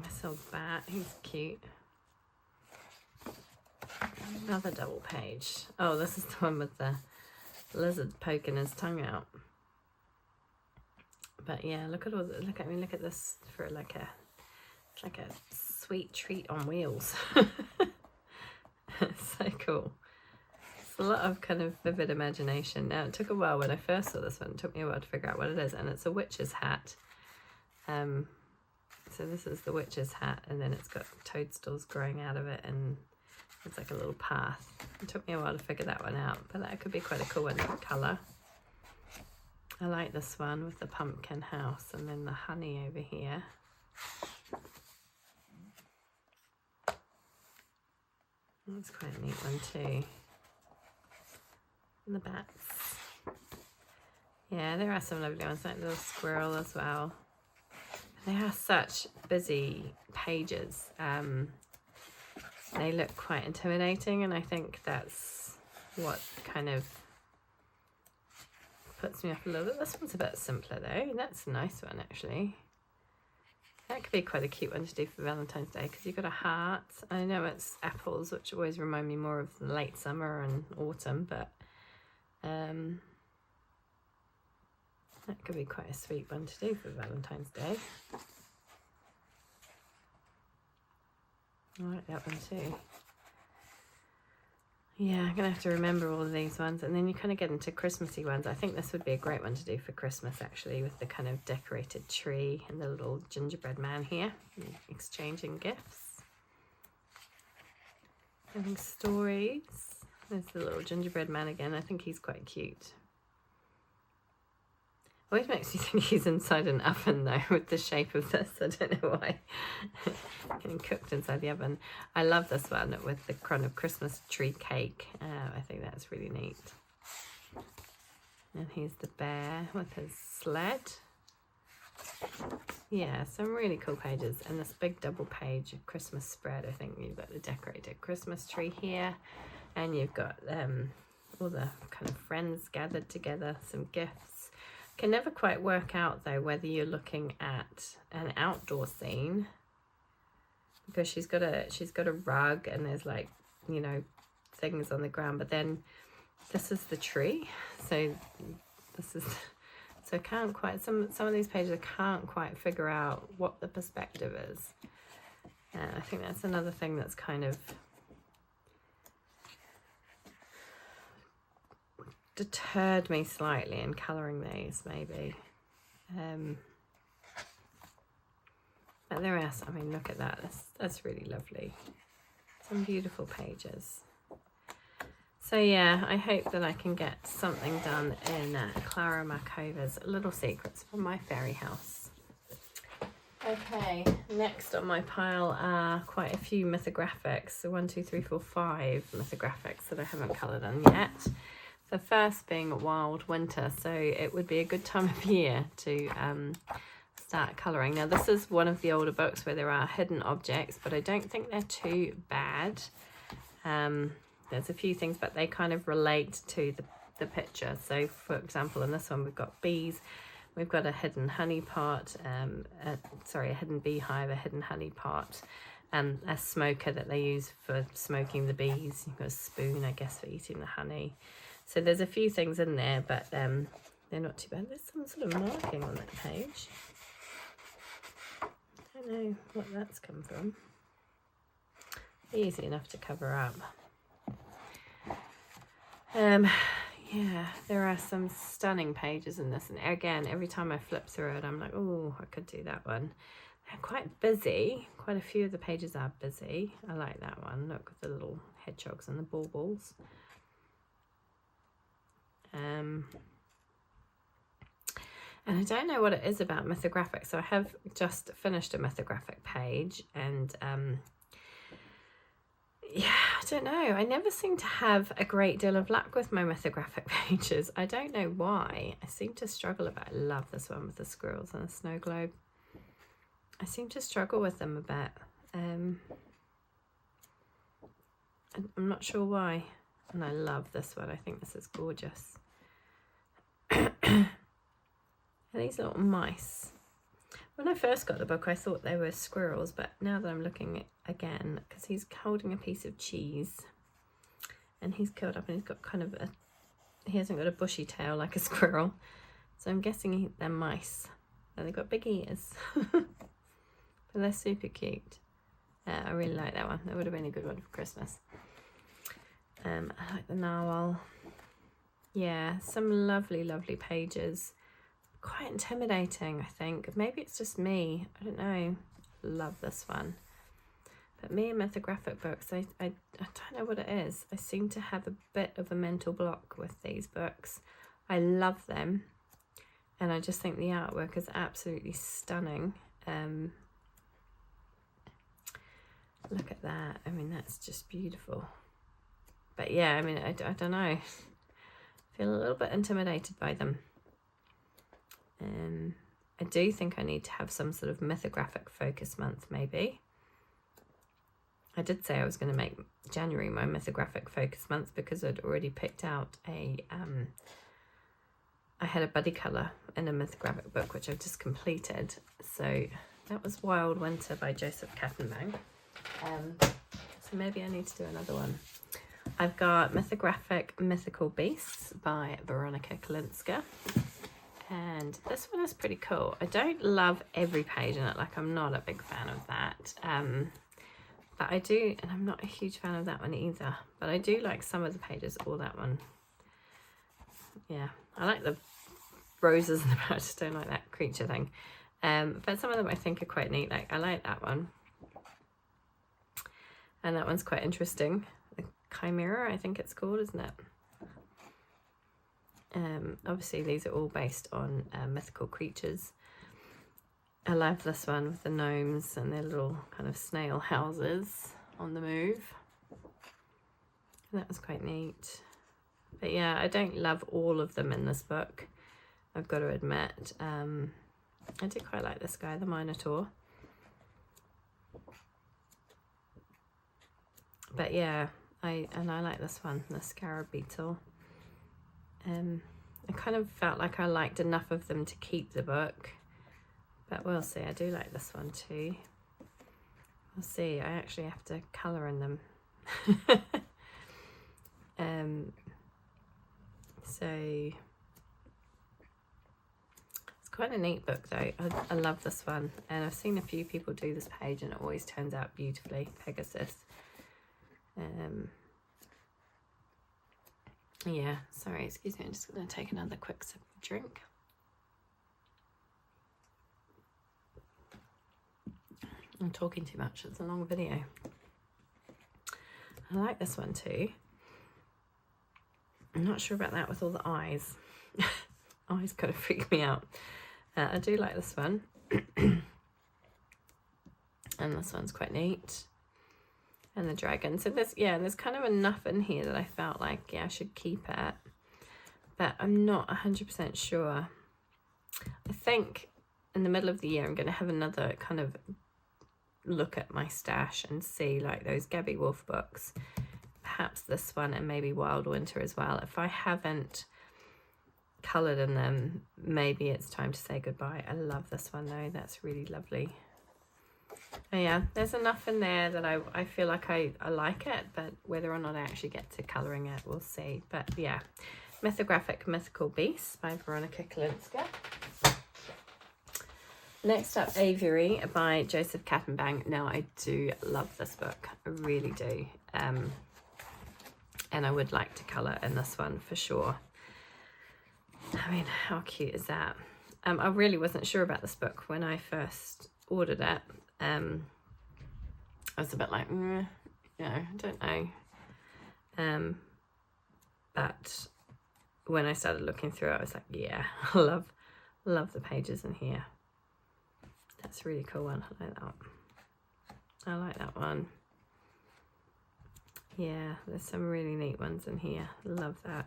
This old bat, he's cute. Another double page. Oh, this is the one with the lizard poking his tongue out. But yeah, look at this for like it's like a sweet treat on wheels. It's so cool. It's a lot of kind of vivid imagination. Now, it took a while when I first saw this one. It took me a while to figure out what it is, and it's a witch's hat. So this is the witch's hat, and then it's got toadstools growing out of it, and it's like a little path. It took me a while to figure that one out, but that could be quite a cool one to colour. I like this one with the pumpkin house and then the honey over here. That's quite a neat one too. And the bats. Yeah, there are some lovely ones, like the little squirrel as well. They are such busy pages. They look quite intimidating, and I think that's what kind of puts me off a little bit. This one's a bit simpler though. That's a nice one actually. That could be quite a cute one to do for Valentine's Day, because you've got a heart. I know it's apples, which always remind me more of late summer and autumn, but that could be quite a sweet one to do for Valentine's Day. I like that one too. Yeah, I'm going to have to remember all of these ones, and then you kind of get into Christmassy ones. I think this would be a great one to do for Christmas actually, with the kind of decorated tree and the little gingerbread man here exchanging gifts. Having stories. There's the little gingerbread man again. I think he's quite cute. Always makes me think he's inside an oven though, with the shape of this. I don't know why. Getting cooked inside the oven. I love this one with the kind of Christmas tree cake. I think that's really neat. And here's the bear with his sled. Yeah, some really cool pages. And this big double page of Christmas spread. I think you've got the decorated Christmas tree here. And you've got all the kind of friends gathered together, some gifts. Can never quite work out though whether you're looking at an outdoor scene, because she's got a rug and there's like, you know, things on the ground, but then this is the tree, so I can't quite, some of these pages I can't quite figure out what the perspective is. I think that's another thing that's kind of deterred me slightly in colouring these, maybe. But there are, I mean, look at that. That's really lovely. Some beautiful pages. So yeah, I hope that I can get something done in Klara Markova's Little Secrets from My Fairy House. Okay, next on my pile are quite a few mythographics. So 1, 2, 3, 4, 5 mythographics that I haven't coloured on yet. The first being Wild Winter, so it would be a good time of year to start colouring. Now this is one of the older books where there are hidden objects, but I don't think they're too bad. There's a few things, but they kind of relate to the picture. So for example, in this one we've got bees, we've got a hidden honey pot, a hidden beehive, a hidden honey pot, and a smoker that they use for smoking the bees. You've got a spoon, I guess, for eating the honey. So there's a few things in there, but they're not too bad. There's some sort of marking on that page. I don't know what that's come from. Easy enough to cover up. Yeah, there are some stunning pages in this, and again, every time I flip through it, I'm like, oh, I could do that one. They're quite busy. Quite a few of the pages are busy. I like that one. Look, with the little hedgehogs and the baubles. And I don't know what it is about Mythographic. So I have just finished a Mythographic page, and yeah, I don't know. I never seem to have a great deal of luck with my Mythographic pages. I don't know why. I seem to struggle a bit. I love this one with the squirrels and the snow globe. I seem to struggle with them a bit. I'm not sure why. And I love this one. I think this is gorgeous. And these little mice. When I first got the book, I thought they were squirrels, but now that I'm looking at again, because he's holding a piece of cheese, and he's curled up, and he's got kind of he hasn't got a bushy tail like a squirrel, so I'm guessing they're mice. And they've got big ears, but they're super cute. I really like that one. That would have been a good one for Christmas. I like the narwhal. Yeah, some lovely, lovely pages. Quite intimidating, I think. Maybe it's just me. I don't know. Love this one. But me and Mythographic books, I don't know what it is. I seem to have a bit of a mental block with these books. I love them. And I just think the artwork is absolutely stunning. Look at that. I mean, that's just beautiful. But yeah, I mean, I don't know. I feel a little bit intimidated by them. I do think I need to have some sort of Mythographic focus month, maybe. I did say I was going to make January my Mythographic focus month because I'd already picked out I had a buddy colour in a Mythographic book which I've just completed. So that was Wild Winter by Joseph Kattenbang. So maybe I need to do another one. I've got Mythographic Mythical Beasts by Veronica Kalinska. And this one is pretty cool. I don't love every page in it, like I'm not a big fan of that. But I do, and I'm not a huge fan of that one either. But I do like some of the pages, or that one. Yeah, I like the roses and I just don't like that creature thing. But some of them I think are quite neat. Like I like that one. And that one's quite interesting. The Chimera, I think it's called, isn't it? Obviously these are all based on mythical creatures. I love this one with the gnomes and their little kind of snail houses on the move. That was quite neat. But yeah, I don't love all of them in this book, I've got to admit. I do quite like this guy, the Minotaur. But yeah, I like this one, the Scarab Beetle. I kind of felt like I liked enough of them to keep the book, but we'll see. I do like this one too. We'll see. I actually have to colour in them. So it's quite a neat book though. I love this one, and I've seen a few people do this page and it always turns out beautifully. Pegasus. Yeah, sorry, excuse me, I'm just going to take another quick sip of drink. I'm talking too much, it's a long video. I like this one too. I'm not sure about that with all the eyes. Eyes kind of freak me out. I do like this one. And this one's quite neat. And the dragon. So there's kind of enough in here that I felt like, yeah, I should keep it. but I'm not 100% sure. I think in the middle of the year I'm going to have another kind of look at my stash and see like those Gabby Wolf books, perhaps this one, and maybe Wild Winter as well. If I haven't coloured in them, maybe it's time to say goodbye. I love this one though, that's really lovely. And yeah, there's enough in there that I feel like I like it, but whether or not I actually get to colouring it, we'll see. But yeah, Mythographic Mythical Beasts by Veronica Kalinska. Next up, Aviary by Joseph Kattenbang. Now, I do love this book, I really do. And I would like to colour in this one for sure. I mean, how cute is that? I really wasn't sure about this book when I first ordered it. I was a bit like, I don't know. But when I started looking through it, I was like, yeah, I love the pages in here. That's a really cool one. I like that one. I like that one. Yeah, there's some really neat ones in here. Love that.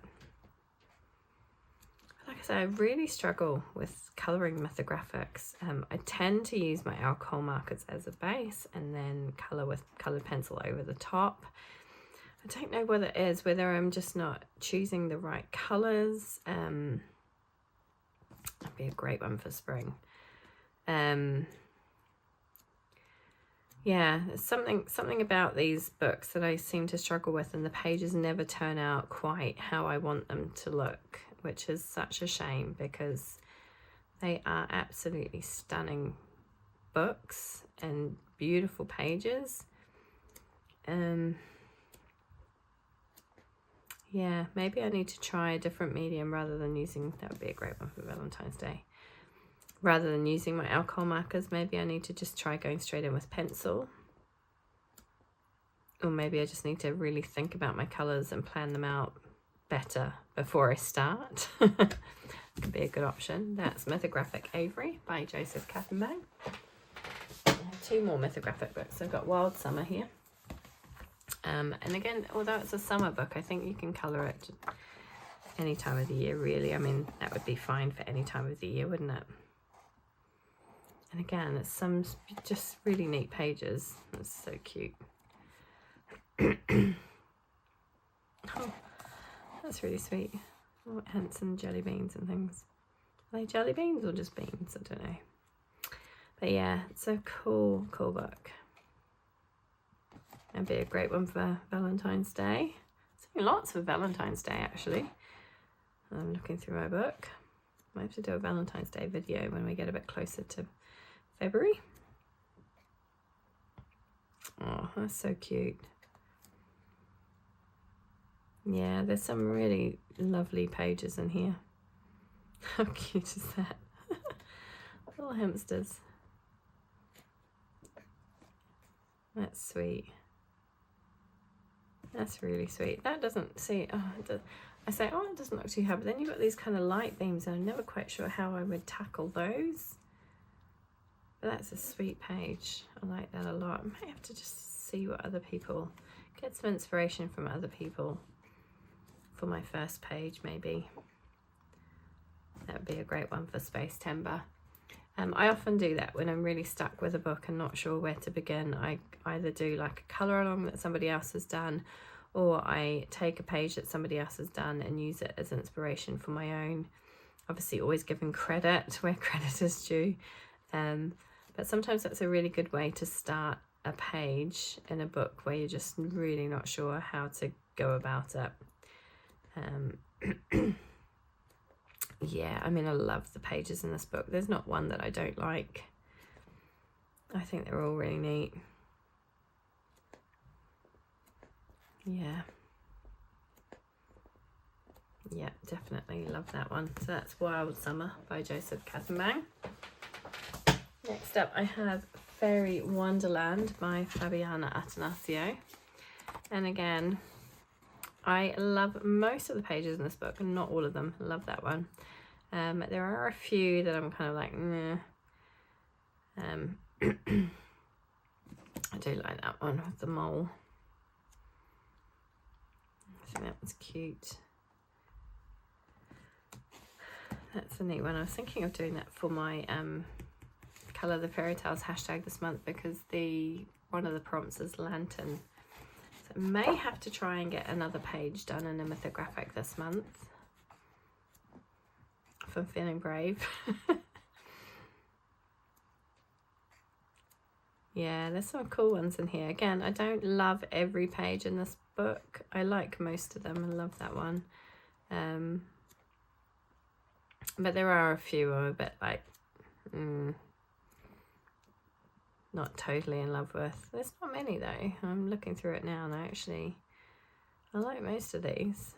Like I said, I really struggle with colouring mythographics. I tend to use my alcohol markers as a base and then colour with coloured pencil over the top. I don't know what it is, whether I'm just not choosing the right colours. That'd be a great one for spring. Yeah, there's something about these books that I seem to struggle with, and the pages never turn out quite how I want them to look, which is such a shame because they are absolutely stunning books and beautiful pages. Yeah, maybe I need to try a different medium rather than using, that would be a great one for Valentine's Day. Rather than using my alcohol markers, maybe I need to just try going straight in with pencil. Or maybe I just need to really think about my colours and plan them out better before I start. Could be a good option. That's Mythographic Aviary by Joseph Kattenbang. I have two more mythographic books. I've got Wild Summer here. And again, although it's a summer book, I think you can colour it any time of the year, really. I mean, that would be fine for any time of the year, wouldn't it? And again, it's some just really neat pages. That's so cute. Oh, that's really sweet. Oh, Hampson jelly beans and things. Are they jelly beans or just beans? I don't know. But yeah, it's a cool book. That'd be a great one for Valentine's Day. There's lots for Valentine's Day, actually. I'm looking through my book. Might have to do a Valentine's Day video when we get a bit closer to February. Oh, that's so cute. Yeah, there's some really lovely pages in here. How cute is that? Little hamsters. That's sweet. That's really sweet. That doesn't see, oh, it does, I say, oh, it doesn't look too hard, but then you've got these kind of light beams, and I'm never quite sure how I would tackle those. But that's a sweet page. I like that a lot. I might have to just see what other people, get some inspiration from other people for my first page, maybe. That would be a great one for Space Timber. I often do that when I'm really stuck with a book and not sure where to begin. I either do like a colour along that somebody else has done, or I take a page that somebody else has done and use it as inspiration for my own. Obviously always giving credit where credit is due. But sometimes that's a really good way to start a page in a book where you're just really not sure how to go about it. Yeah, I mean, I love the pages in this book. There's not one that I don't like. I think they're all really neat. Yeah. Yeah, definitely love that one. So that's Wild Summer by Joseph Kattenbang. Next up, I have Fairy Wonderland by Fabiana Attanasio. And again, I love most of the pages in this book, and not all of them. I love that one. There are a few that I'm kind of like, meh. I do like that one with the mole. I think that was cute. That's a neat one. I was thinking of doing that for my Colour the Fairy Tales hashtag this month, because one of the prompts is lantern. So I may have to try and get another page done in a mythographic this month, if I'm feeling brave. Yeah, there's some cool ones in here. Again, I don't love every page in this book. I like most of them. I love that one. But there are a few I'm a bit like, not totally in love with. There's not many though. I'm looking through it now and I like most of these.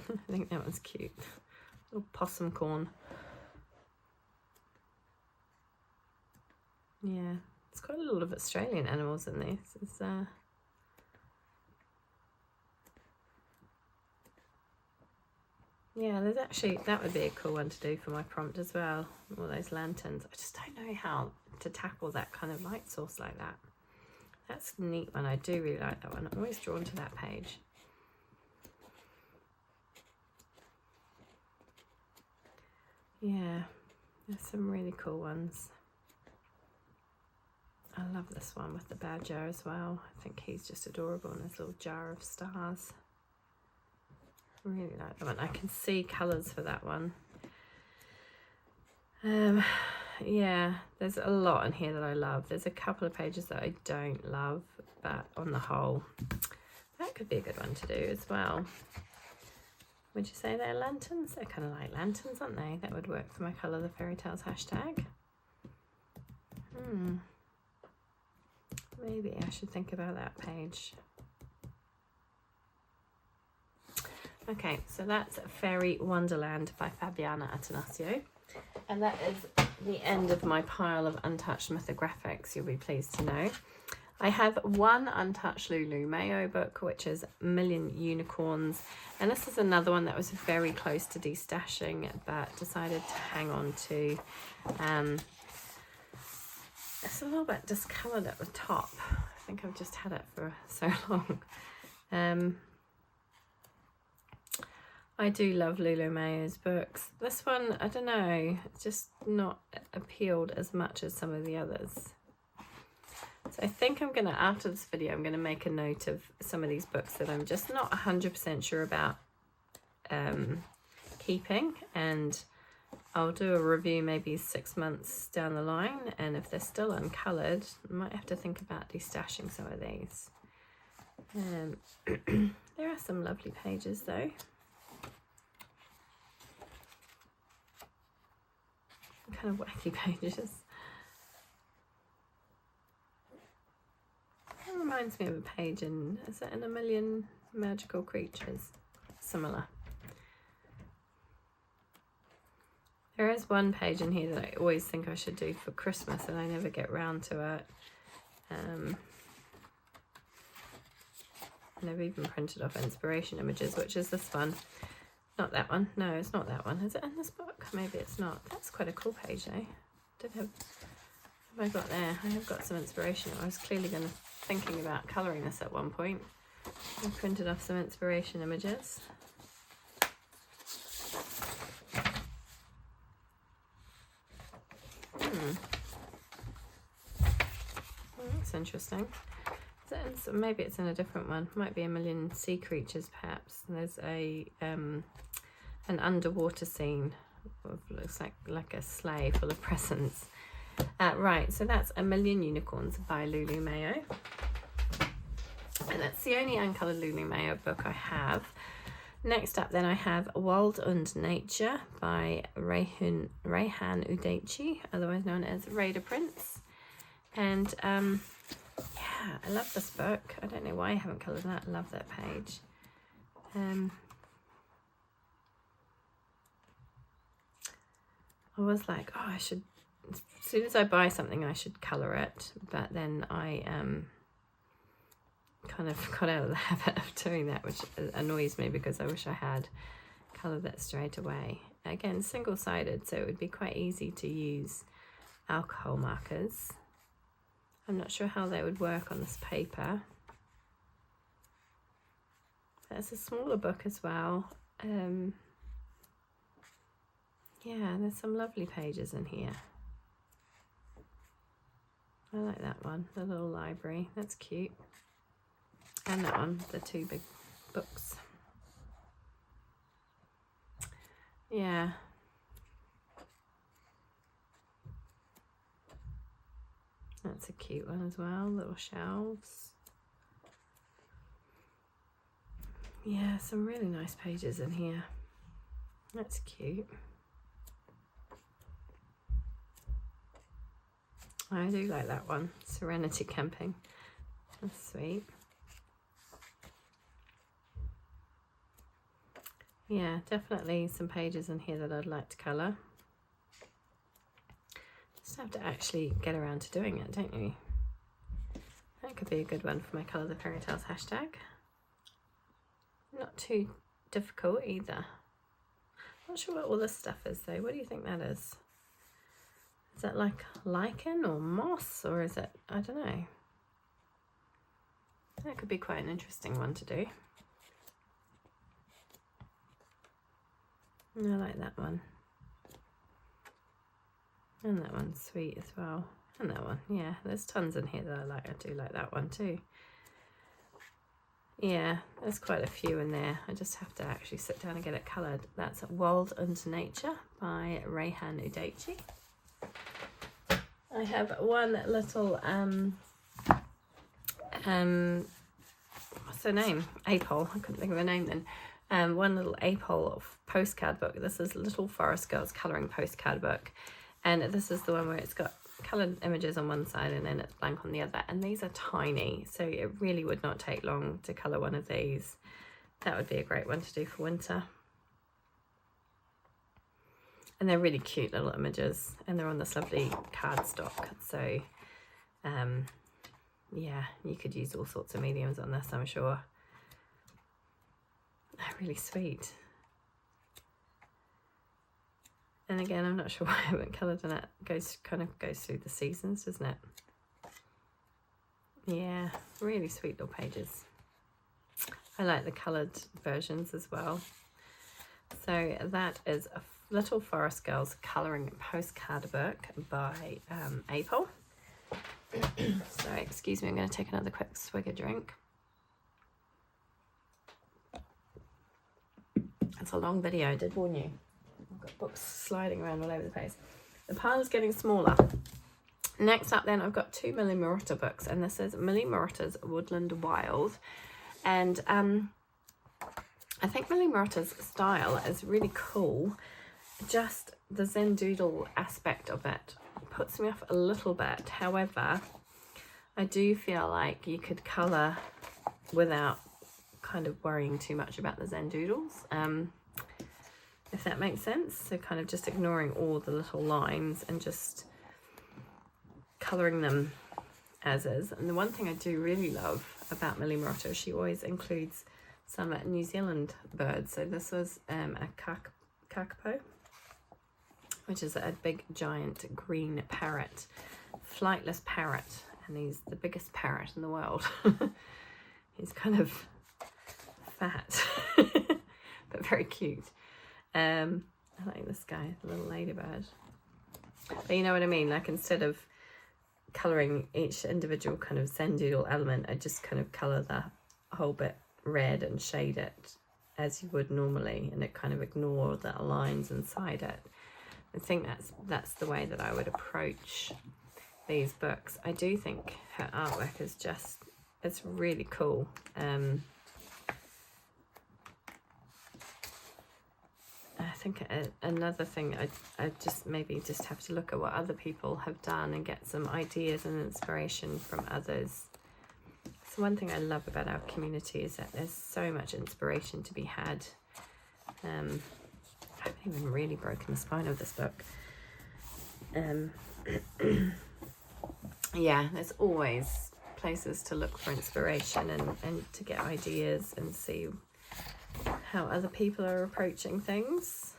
I think that one's cute. Little possum corn. Yeah, it's quite a lot of Australian animals in this. It's yeah, there's actually, that would be a cool one to do for my prompt as well. All those lanterns. I just don't know how to tackle that kind of light source like that. That's a neat one. I do really like that one. I'm always drawn to that page. Yeah, there's some really cool ones. I love this one with the badger as well. I think he's just adorable in his little jar of stars. Really like that one. I can see colours for that one. Yeah, there's a lot in here that I love. There's a couple of pages that I don't love, but on the whole, that could be a good one to do as well. Would you say they're lanterns? They're kind of like lanterns, aren't they? That would work for my Colour the Fairy Tales hashtag. Maybe I should think about that page. Okay, so that's Fairy Wonderland by Fabiana Attanasio. And that is the end of my pile of untouched mythographics, you'll be pleased to know. I have one untouched Lulu Mayo book, which is Million Unicorns. And this is another one that was very close to destashing, but decided to hang on to. It's a little bit discoloured at the top. I think I've just had it for so long. I do love Lulu Mayo's books. This one, I don't know, it's just not appealed as much as some of the others. So I think I'm going to, after this video, I'm going to make a note of some of these books that I'm just not 100% sure about keeping. And I'll do a review maybe 6 months down the line. And if they're still uncoloured, I might have to think about destashing some of these. There are some lovely pages though. Kind of wacky pages. That reminds me of a page in, is it in A Million Magical Creatures? Similar. There is one page in here that I always think I should do for Christmas and I never get round to it. And I've even printed off inspiration images, which is this one. Not that one. No, it's not that one. Is it in this book? Maybe it's not. That's quite a cool page, though. What have I got there? I have got some inspiration. I was clearly thinking about colouring this at one point. I printed off some inspiration images. Well, that's interesting. Maybe it's in a different one. Might be A Million Sea Creatures, perhaps. There's a an underwater scene of, looks like a sleigh full of presents. Right, so that's A Million Unicorns by Lulu Mayo, and that's the only uncoloured Lulu Mayo book I have. Next up then I have Wild und Nature by Rayhan Udechi, otherwise known as Raider Prince. And yeah, I love this book. I don't know why I haven't coloured that. I love that page. I was like, oh, I should, as soon as I buy something, I should colour it. But then I kind of got out of the habit of doing that, which annoys me because I wish I had coloured that straight away. Again, single-sided, so it would be quite easy to use alcohol markers. I'm not sure how they would work on this paper. It's a smaller book as well. Yeah, there's some lovely pages in here. I like that one, the little library, that's cute. And that one, the two big books. Yeah. That's a cute one as well, little shelves. Yeah, some really nice pages in here. That's cute. I do like that one, Serenity Camping. That's sweet. Yeah, definitely some pages in here that I'd like to colour. Just have to actually get around to doing it, don't you? That could be a good one for my Colour the Fairy Tales hashtag. Not too difficult either. Not sure what all this stuff is though. What do you think that is? Is that like lichen or moss, or is it, I don't know. That could be quite an interesting one to do. I like that one. And that one's sweet as well. And that one, yeah, there's tons in here that I like. I do like that one too. Yeah, there's quite a few in there. I just have to actually sit down and get it coloured. That's World and Nature by Rayhan Udechi. I have one little what's her name? Apole. I couldn't think of her name then. One little Apole postcard book. This is Little Forest Girls colouring postcard book, and this is the one where it's got coloured images on one side and then it's blank on the other, and these are tiny, so it really would not take long to colour one of these. That would be a great one to do for winter. And they're really cute little images, and they're on this lovely cardstock, so yeah, you could use all sorts of mediums on this, I'm sure. They're really sweet. And again, I'm not sure why I haven't coloured in it. Kind of goes through the seasons, doesn't it? Yeah, really sweet little pages. I like the coloured versions as well. So that is a Little Forest Girls colouring postcard book by Apole. Sorry, excuse me, I'm going to take another quick swig of drink. It's a long video, I did warn you. I've got books sliding around all over the place. The pile is getting smaller. Next up then, I've got two Millie Marotta books, and this is Millie Marotta's Woodland Wild. And I think Millie Marotta's style is really cool. Just the zendoodle aspect of it puts me off a little bit. However, I do feel like you could colour without kind of worrying too much about the zendoodles, if that makes sense. So kind of just ignoring all the little lines and just colouring them as is. And the one thing I do really love about Millie Marotta, she always includes some New Zealand birds. So this was a kakapo, which is a big giant green parrot, flightless parrot, and he's the biggest parrot in the world. He's kind of fat, but very cute. I like this guy, the little ladybird. But you know what I mean? Like, instead of colouring each individual kind of zendoodle element, I just kind of colour the whole bit red and shade it as you would normally, and it kind of ignore the lines inside it. I think that's the way that I would approach these books. I do think her artwork is just, it's really cool. I think another thing, I just maybe just have to look at what other people have done and get some ideas and inspiration from others. So one thing I love about our community is that there's so much inspiration to be had. I haven't even really broken the spine of this book. Yeah, there's always places to look for inspiration and to get ideas and see how other people are approaching things.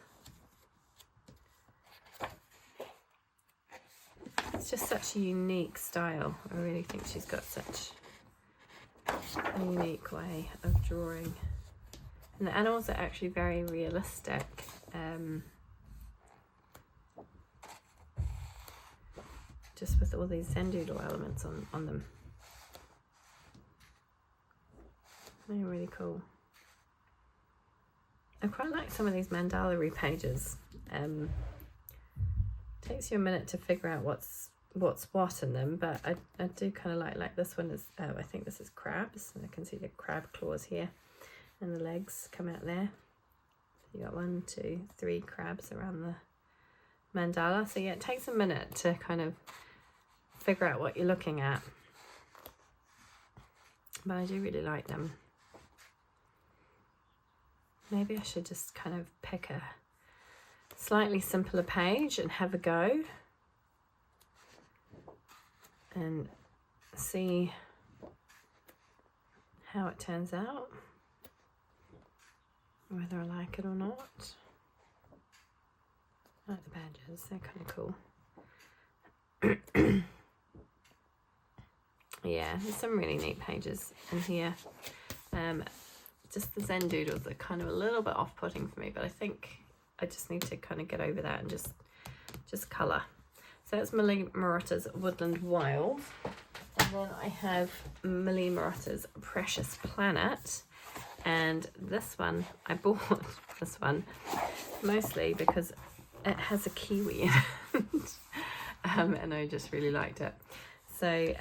It's just such a unique style. I really think she's got such a unique way of drawing. And the animals are actually very realistic. Just with all these zendoodle elements on them. They're really cool. I quite like some of these mandala pages. Takes you a minute to figure out what's what in them, but I do kind of like this one is, I think this is crabs, and I can see the crab claws here, and the legs come out there. You got 1, 2, 3 crabs around the mandala. So yeah, it takes a minute to kind of figure out what you're looking at, but I do really like them. Maybe I should just kind of pick a slightly simpler page and have a go and see how it turns out, whether I like it or not. I like the badges, they're kind of cool. Yeah, there's some really neat pages in here. Just the zendoodles are kind of a little bit off-putting for me, but I think I just need to kind of get over that and just colour. So that's Millie Marotta's Woodland Wild. And then I have Millie Marotta's Precious Planet. And this one, I bought this one mostly because it has a kiwi in it. And I just really liked it. So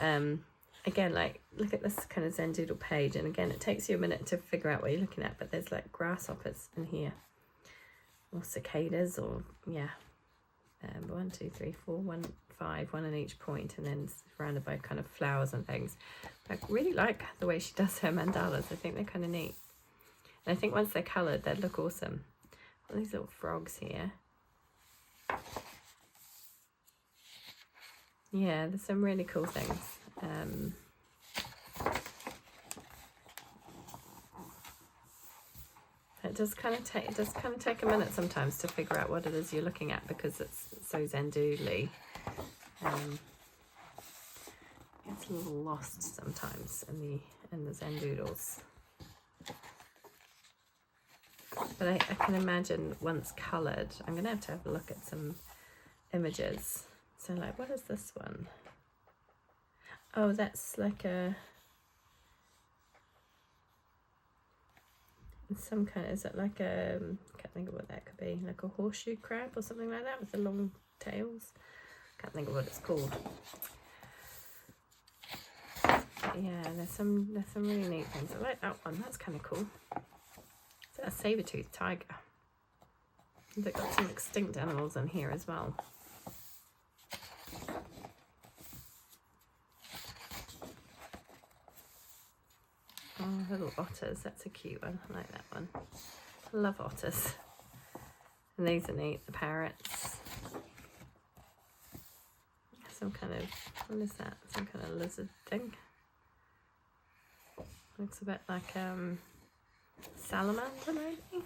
again, like, look at this kind of zendoodle page, and again, it takes you a minute to figure out what you're looking at, but there's like grasshoppers in here, or cicadas, or yeah, 1, 2, 3, 4, 1, 5, one in each point, and then surrounded by kind of flowers and things. I really like the way she does her mandalas. I think they're kind of neat, and I think once they're coloured, they'd look awesome. All these little frogs here. Yeah, there's some really cool things. It does kind of take a minute sometimes to figure out what it is you're looking at, because it's so zendoodly. It's a little lost sometimes in the zendoodles. But I can imagine once coloured, I'm going to have a look at some images. So like, what is this one? Oh, that's like some kind of, is it like a, can't think of what that could be, like a horseshoe crab or something like that with the long tails? Can't think of what it's called. But yeah, there's some really neat things. I like that one, that's kind of cool. Is that a saber-toothed tiger? They've got some extinct animals in here as well. Oh, little otters, that's a cute one. I like that one. I love otters. And these are neat, the parrots. Some kind of, what is that? Some kind of lizard thing. Looks a bit like salamander maybe.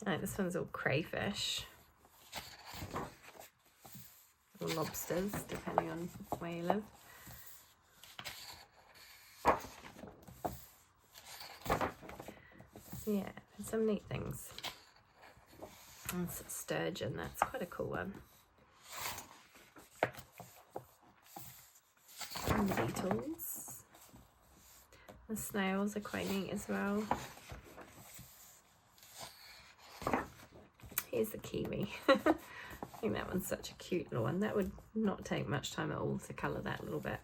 Right, this one's all crayfish. Or lobsters, depending on where you live. Yeah, there's some neat things. That's a sturgeon, that's quite a cool one. And the beetles. The snails are quite neat as well. Here's the kiwi. I think that one's such a cute little one. That would not take much time at all to colour that little bit.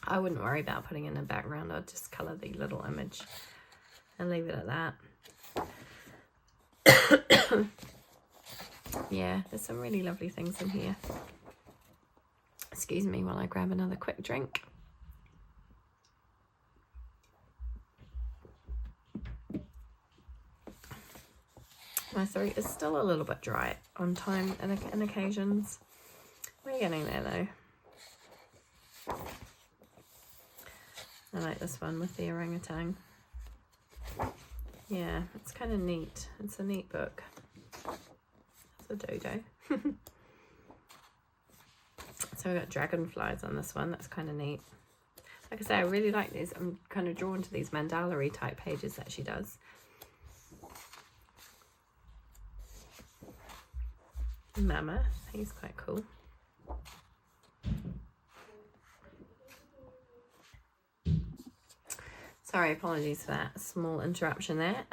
I wouldn't worry about putting in a background, I'd just colour the little image and leave it at that. Yeah, there's some really lovely things in here. Excuse me while I grab another quick drink. My throat is still a little bit dry on time and occasions. We're getting there though. I like this one with the orangutan. Yeah, it's kind of neat. It's a neat book. It's a dodo. So we've got dragonflies on this one. That's kind of neat. Like I say, I really like these. I'm kind of drawn to these mandala-y type pages that she does. Mammoth, he's quite cool. Sorry, apologies for that small interruption there.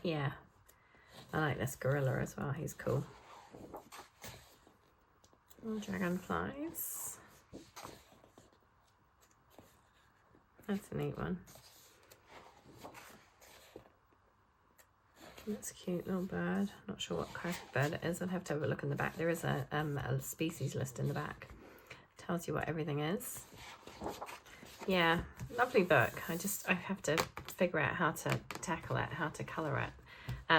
Yeah, I like this gorilla as well. He's cool. Oh, dragonflies. That's a neat one. That's a cute little bird. Not sure what kind of bird it is. I'd have to have a look in the back. There is a species list in the back. Tells you what everything is. Yeah, lovely book. I have to figure out how to tackle it, how to colour it.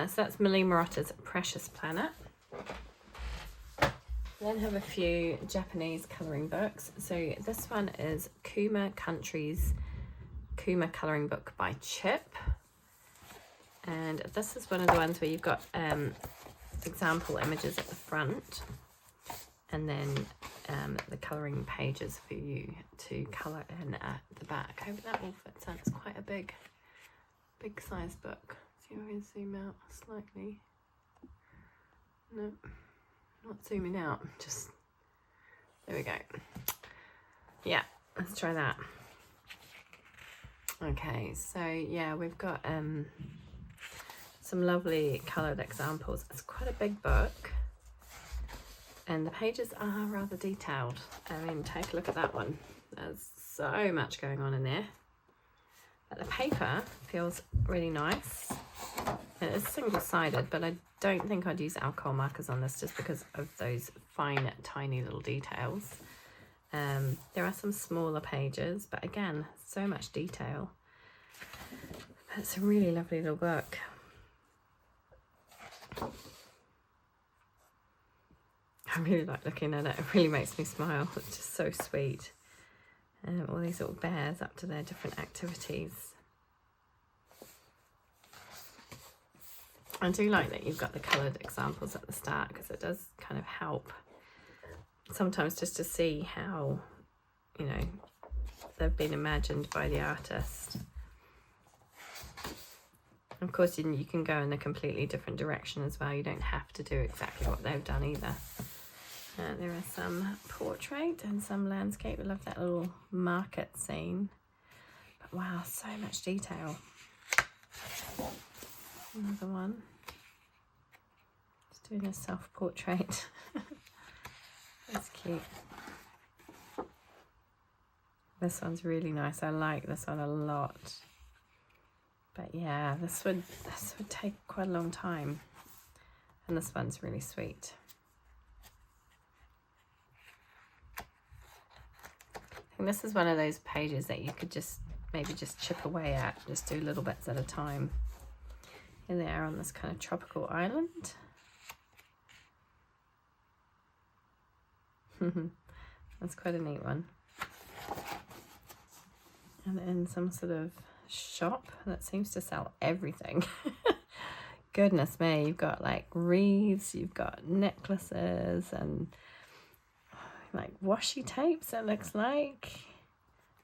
So that's Millie Marotta's Precious Planet. Then have a few Japanese colouring books. So this one is Kuma Countries Kuma Colouring Book by Chip. And this is one of the ones where you've got example images at the front, and then the colouring pages for you to colour in at the back. I hope that all fits out. It's quite a big size book. See if I can zoom out slightly. No, not zooming out. Just, there we go. Yeah, let's try that. Okay, so yeah, we've got some lovely coloured examples. It's quite a big book, and the pages are rather detailed. I mean, take a look at that one. There's so much going on in there. But the paper feels really nice. And it's single-sided, but I don't think I'd use alcohol markers on this just because of those fine, tiny little details. There are some smaller pages, but again, so much detail. It's a really lovely little book. I really like looking at it. It really makes me smile. It's just so sweet. All these little bears up to their different activities. I do like that you've got the coloured examples at the start, because it does kind of help sometimes just to see how, you know, they've been imagined by the artist. Of course, you can go in a completely different direction as well. You don't have to do exactly what they've done either. There are some portrait and some landscape. I love that little market scene. But wow, so much detail. Another one. Just doing a self-portrait. That's cute. This one's really nice. I like this one a lot. But yeah, this would take quite a long time. And this one's really sweet. I think this is one of those pages that you could just maybe just chip away at, just do little bits at a time. Here they are on this kind of tropical island. That's quite a neat one. And in some sort of shop that seems to sell everything. Goodness me, you've got like wreaths, you've got necklaces, and like washi tapes, it looks like,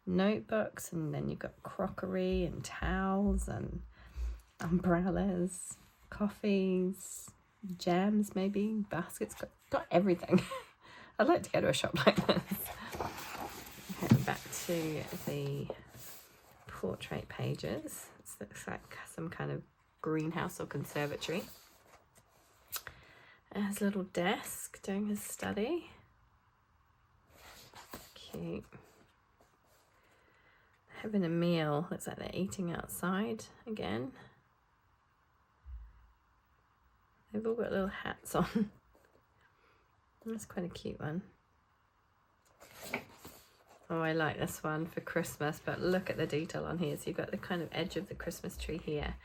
notebooks, and then you've got crockery and towels and umbrellas, coffees, jams, maybe baskets. Got everything. I'd like to go to a shop like this. Okay, back to the portrait pages. This looks like some kind of greenhouse or conservatory. There's a little desk doing his study. Cute. Having a meal. Looks like they're eating outside again. They've all got little hats on. That's quite a cute one. Oh, I like this one for Christmas, but look at the detail on here. So you've got the kind of edge of the Christmas tree here,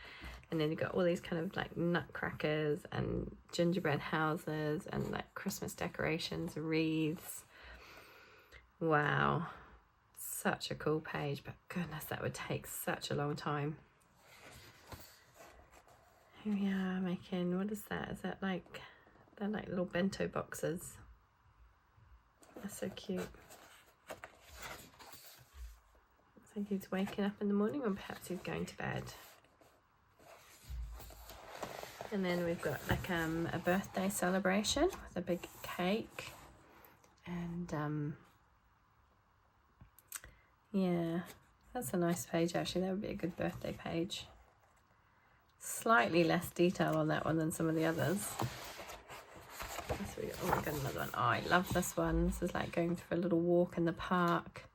and then you've got all these kind of like nutcrackers and gingerbread houses and like Christmas decorations, wreaths. Wow, such a cool page, but goodness, that would take such a long time. Here we are making, what is that? Is that like, they're like little bento boxes. That's so cute. I think he's waking up in the morning, or perhaps he's going to bed. And then we've got like a birthday celebration with a big cake. And yeah, that's a nice page actually. That would be a good birthday page. Slightly less detail on that one than some of the others. Oh, we got another one. Oh, I love this one. This is like going for a little walk in the park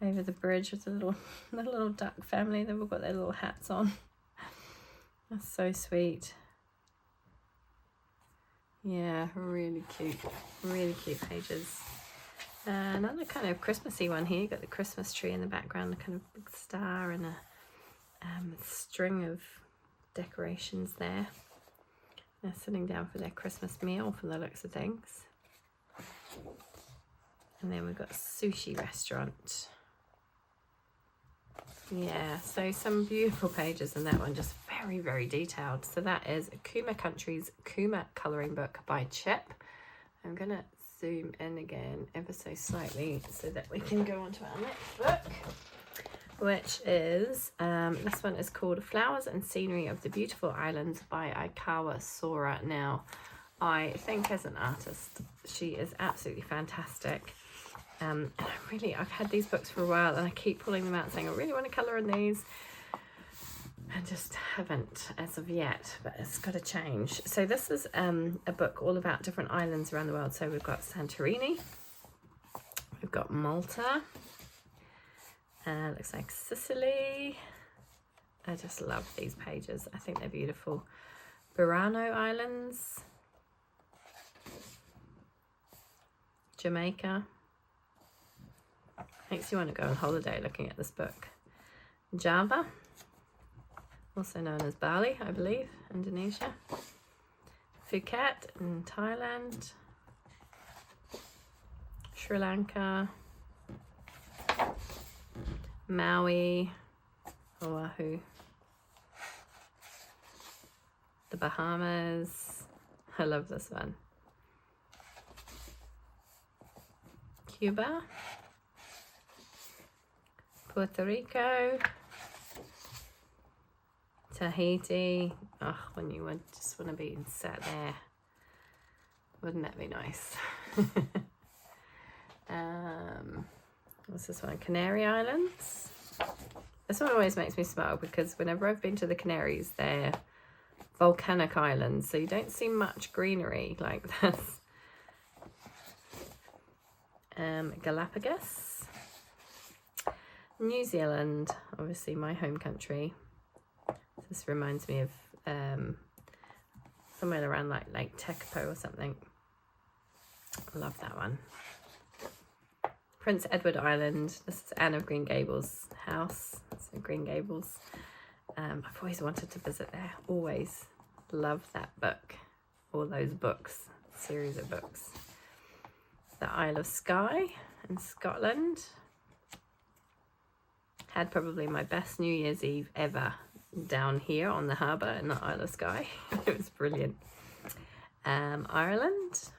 over the bridge with the little duck family. They've all got their little hats on. That's so sweet. Yeah, really cute pages. Another kind of Christmassy one here. You've got the Christmas tree in the background, a kind of big star and a string of decorations there. They're sitting down for their Christmas meal from the looks of things. And then we've got a sushi restaurant. Yeah, so some beautiful pages in that one, just very detailed. So that is Kuma Countries Kuma Colouring Book by Chip. I'm going to zoom in again ever so slightly so that we can go on to our next book, which is, this one is called Flowers and Scenery of the Beautiful Islands by Aikawa Sora. Now, I think as an artist, she is absolutely fantastic. And I've had these books for a while and I keep pulling them out saying I really want to colour in these. I just haven't as of yet, but it's got to change. So this is a book all about different islands around the world. So we've got Santorini, we've got Malta, looks like Sicily. I just love these pages. I think they're beautiful. Burano Islands, Jamaica. Makes you want to go on holiday looking at this book. Java, also known as Bali, I believe, Indonesia. Phuket in Thailand. Sri Lanka. Maui, Oahu. The Bahamas. I love this one. Cuba. Puerto Rico, Tahiti. Oh, when you would just want to be sat there, wouldn't that be nice? What's this one? Canary Islands. This one always makes me smile because whenever I've been to the Canaries, they're volcanic islands, so you don't see much greenery like this. Galapagos. New Zealand, obviously my home country. This reminds me of somewhere around like Lake Tekapo or something. I love that one. Prince Edward Island. This is Anne of Green Gables' house. So Green Gables. I've always wanted to visit there. Always love that book. All those books. Series of books. The Isle of Skye in Scotland. Had probably my best New Year's Eve ever down here on the harbour in the Isle of Skye. It was brilliant. Ireland.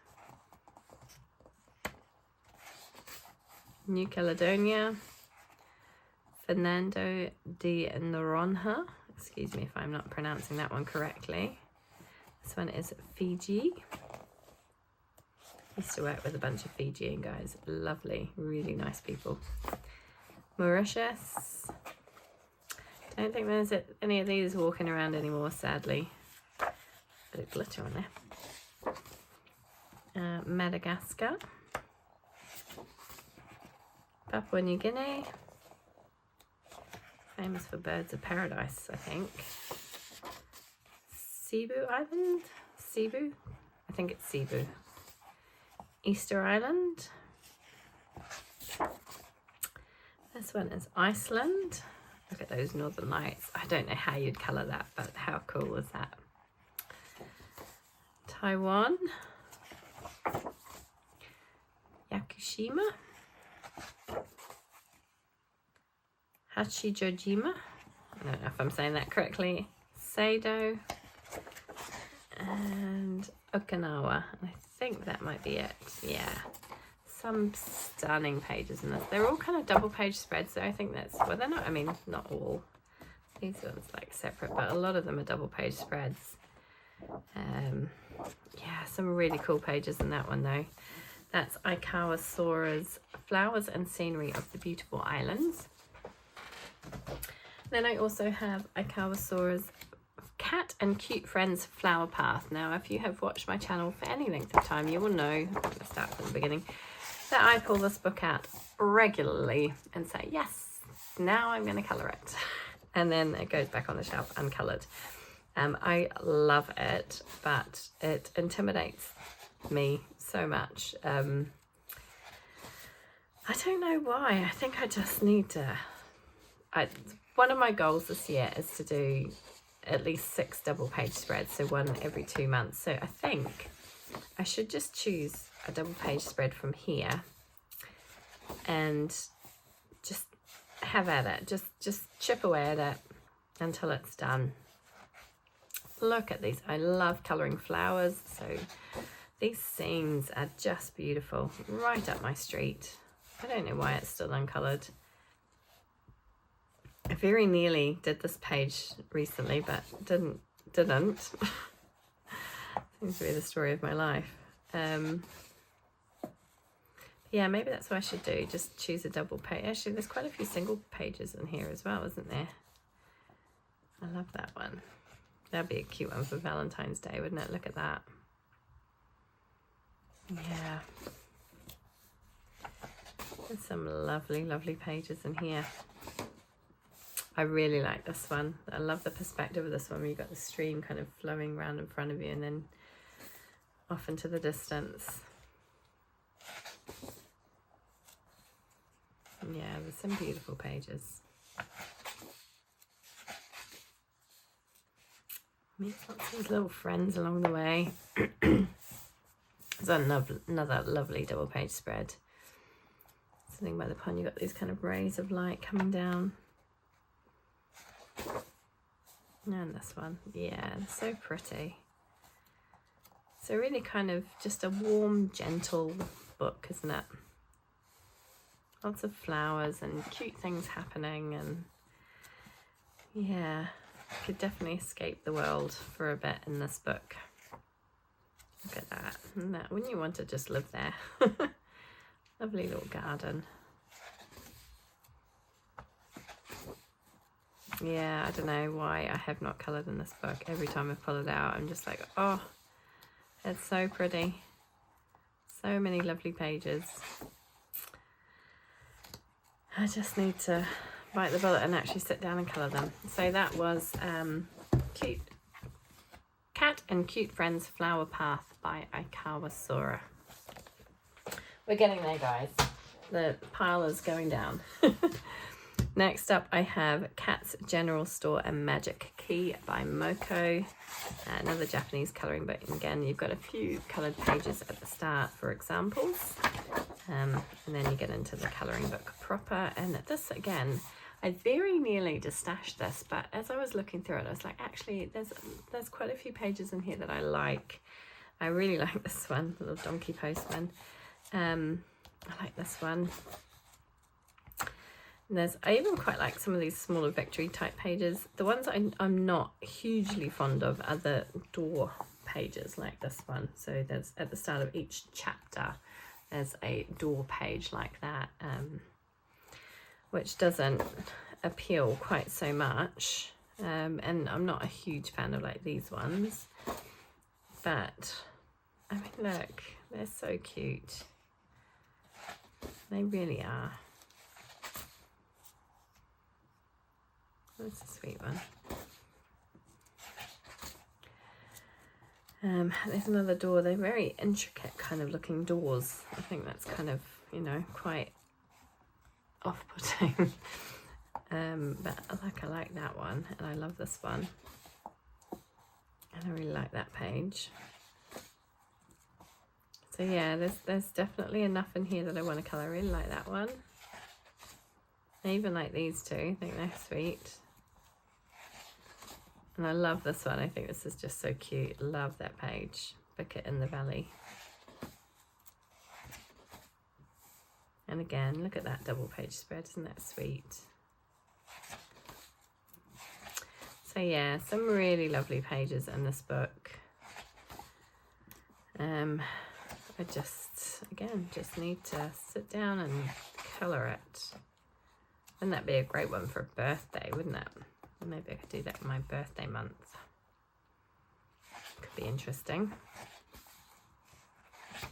New Caledonia. Fernando de Noronha. Excuse me if I'm not pronouncing that one correctly. This one is Fiji. Used to work with a bunch of Fijian guys. Lovely, really nice people. Mauritius. Don't think there's any of these walking around anymore, sadly. Bit of glitter on there. Madagascar. Papua New Guinea. Famous for birds of paradise, I think. Cebu Island. Cebu? I think it's Cebu. Easter Island. This one is Iceland. Look at those northern lights. I don't know how you'd colour that, but how cool is that? Taiwan. Yakushima. Hachijojima. I don't know if I'm saying that correctly. Sado. And Okinawa. And I think that might be it. Yeah. some stunning pages in this. They're all kind of double page spreads, so I think that's, well, they're not, I mean, not all. These ones like separate, but a lot of them are double page spreads. Yeah, some really cool pages in that one though. That's Ikawasora's Flowers and Scenery of the Beautiful Islands. Then I also have Ikawasora's Cat and Cute Friends Flower Path. Now, if you have watched my channel for any length of time, you will know, I'm going to start from the beginning, that I pull this book out regularly and say, yes, now I'm going to colour it. And then it goes back on the shelf uncoloured. I love it, but it intimidates me so much. I don't know why. I think I just need to... one of my goals this year is to do at least 6 double page spreads, so one every 2 months. So I think I should just choose a double page spread from here and just have at it. Just chip away at it until it's done. Look at these. I love colouring flowers, so these scenes are just beautiful. Right up my street. I don't know why it's still uncoloured. I very nearly did this page recently, but didn't. Seems to be the story of my life. Yeah, maybe that's what I should do. Just choose a double page. Actually, there's quite a few single pages in here as well, isn't there? I love that one. That'd be a cute one for Valentine's Day, wouldn't it? Look at that. Yeah. There's some lovely, lovely pages in here. I really like this one. I love the perspective of this one where you've got the stream kind of flowing around in front of you and then off into the distance. Yeah, there's some beautiful pages. Meet lots of these little friends along the way. There's another lovely double page spread. Sitting by the pond, you've got these kind of rays of light coming down. And this one, yeah, so pretty. So really kind of just a warm, gentle book, isn't it? Lots of flowers and cute things happening, and yeah, could definitely escape the world for a bit in this book. Look at that. Isn't that, wouldn't you want to just live there? Lovely little garden. Yeah, I don't know why I have not coloured in this book. Every time I pull it out, I'm just like, oh, it's so pretty. So many lovely pages. I just need to bite the bullet and actually sit down and colour them. So that was Cute Cat and Cute Friends Flower Path by Ikawasora. We're getting there, guys. The pile is going down. Next up, I have Cat's General Store and Magic Key by Moko. Another Japanese colouring book. And again, you've got a few coloured pages at the start for examples. And then you get into the colouring book proper. And this, again, I very nearly just stashed this, but as I was looking through it, I was like, actually, there's quite a few pages in here that I like. I really like this one, the little donkey postman. I like this one. And I even quite like some of these smaller victory type pages. The ones I'm not hugely fond of are the door pages like this one. So there's at the start of each chapter, there's a door page like that, which doesn't appeal quite so much. And I'm not a huge fan of like these ones, but I mean, look, they're so cute. They really are. That's a sweet one. There's another door. They're very intricate kind of looking doors. I think that's kind of, you know, quite off-putting. But I like that one, and I love this one. And I really like that page. So yeah, there's definitely enough in here that I want to colour. I really like that one. I even like these two. I think they're sweet. And I love this one. I think this is just so cute. Love that page. Bicket in the Valley. And again, look at that double page spread, isn't that sweet? So yeah, some really lovely pages in this book. I just, again, just need to sit down and colour it. Wouldn't that be a great one for a birthday, wouldn't it? Maybe I could do that in my birthday month. Could be interesting.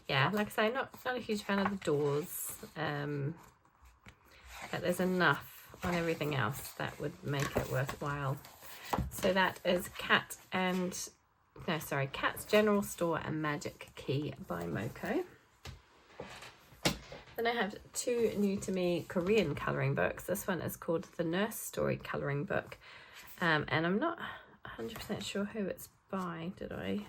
Yeah, like I say, not a huge fan of the doors. But there's enough on everything else that would make it worthwhile. So that is Cat's General Store and Magic Key by Moko. Then I have two new to me Korean colouring books. This one is called The Nurse Story Colouring Book. And I'm not 100% sure who it's by, did I?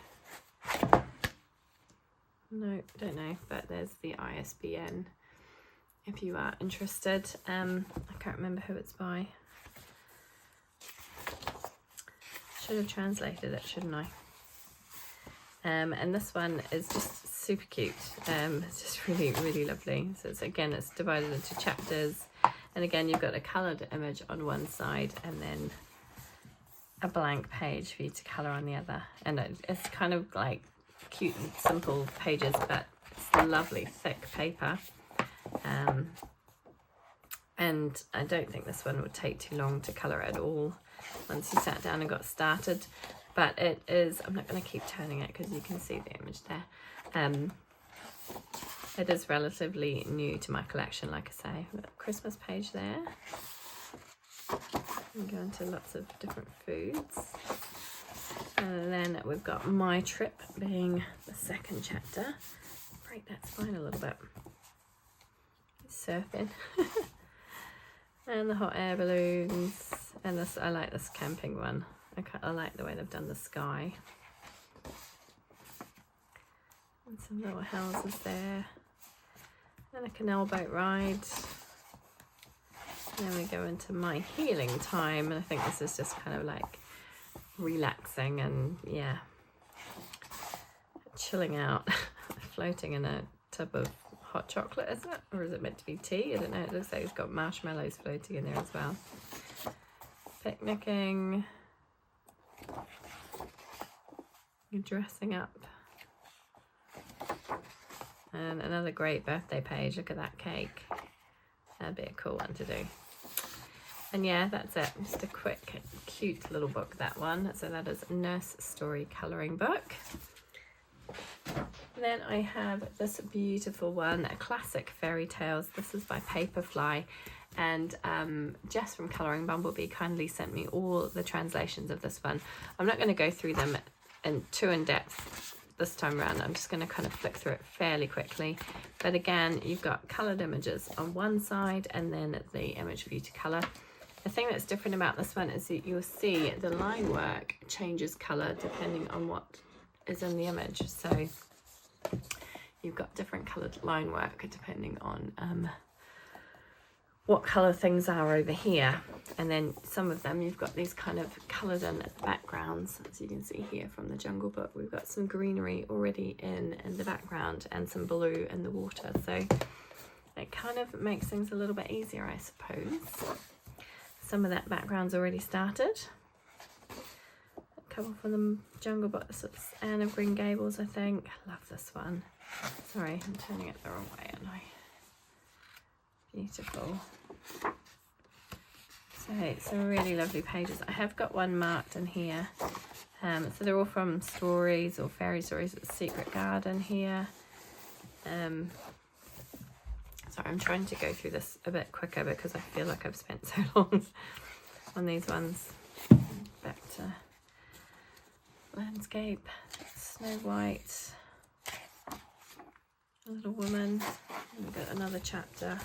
No, don't know, but there's the ISBN if you are interested. I can't remember who it's by. Should have translated it, shouldn't I? And this one is just super cute. It's just really, really lovely. So it's divided into chapters, and again you've got a coloured image on one side and then a blank page for you to colour on the other. And it's kind of like cute and simple pages, but it's lovely thick paper. And I don't think this one would take too long to colour at all once you sat down and got started. But it is, I'm not going to keep turning it because you can see the image there. It is relatively new to my collection, like I say. We've got a Christmas page there. We go into lots of different foods. And then we've got My Trip being the second chapter. Break that spine a little bit. Surfing. And the hot air balloons. And this, I like this camping one. I like the way they've done the sky. And some little houses there. And a canal boat ride. And then we go into My Healing Time. And I think this is just kind of like relaxing and, yeah, chilling out. Floating in a tub of hot chocolate, is it? Or is it meant to be tea? I don't know. It looks like it's got marshmallows floating in there as well. Picnicking. Dressing up. And another great birthday page. Look at that cake. That'd be a cool one to do. And yeah, that's it. Just a quick, cute little book, that one. So that is Nurse Story Colouring Book. Then I have this beautiful one, a classic fairy tales. This is by Paperfly. And Jess from Colouring Bumblebee kindly sent me all the translations of this one. I'm not going to go through them in depth this time around. I'm just going to kind of flick through it fairly quickly. But again, you've got coloured images on one side and then the image for you to colour. The thing that's different about this one is that you'll see the line work changes colour depending on what is in the image. So you've got different coloured line work depending on what colour things are over here. And then some of them you've got these kind of coloured in backgrounds. As you can see here from the Jungle Book, we've got some greenery already in the background and some blue in the water. So it kind of makes things a little bit easier, I suppose. Some of that background's already started. A couple from the Jungle Book. This is Anne of Green Gables, I think. I love this one. Sorry, I'm turning it the wrong way, aren't I? Beautiful. So some really lovely pages. I have got one marked in here. So they're all from stories or fairy stories. It's Secret Garden here. Sorry, I'm trying to go through this a bit quicker because I feel like I've spent so long on these ones. Back to landscape. Snow White. A Little Woman. And we've got another chapter.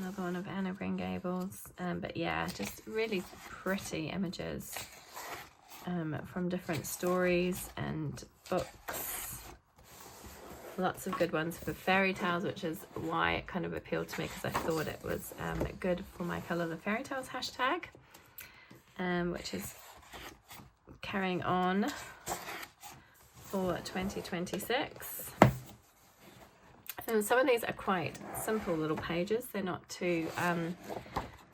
Another one of Anne of Green Gables. But yeah, just really pretty images from different stories and books. Lots of good ones for fairy tales, which is why it kind of appealed to me, because I thought it was good for my Colour the Fairy Tales hashtag, which is carrying on for 2026. And some of these are quite simple little pages. They're not too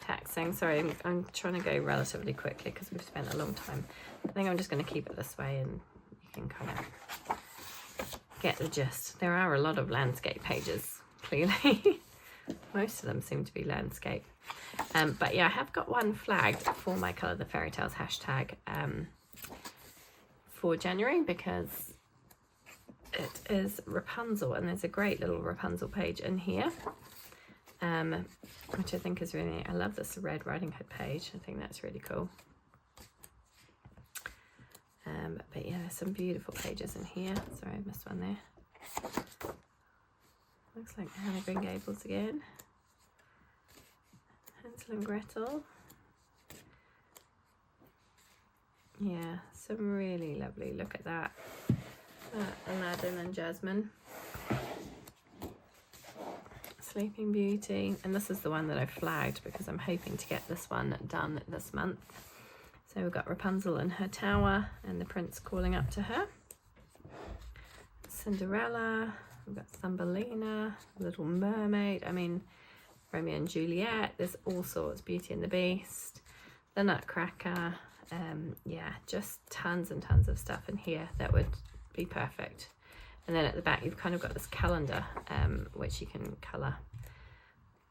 taxing. Sorry, I'm trying to go relatively quickly because we've spent a long time. I think I'm just going to keep it this way and you can kind of get the gist. There are a lot of landscape pages, clearly. Most of them seem to be landscape. But yeah, I have got one flagged for my Colour the Fairy Tales hashtag for January because it is Rapunzel, and there's a great little Rapunzel page in here, which I think is really, I love this Red Riding Hood page. I think that's really cool. But yeah, there's some beautiful pages in here. Sorry, I missed one there. Looks like Hannah Green Gables again. Hansel and Gretel. Yeah, some really lovely, look at that. Aladdin and Jasmine. Sleeping Beauty. And this is the one that I flagged because I'm hoping to get this one done this month. So we've got Rapunzel in her tower and the prince calling up to her. Cinderella. We've got Thumbelina, Little Mermaid. I mean, Romeo and Juliet. There's all sorts. Beauty and the Beast. The Nutcracker. Yeah, just tons and tons of stuff in here that would be perfect. And then at the back you've kind of got this calendar which you can colour.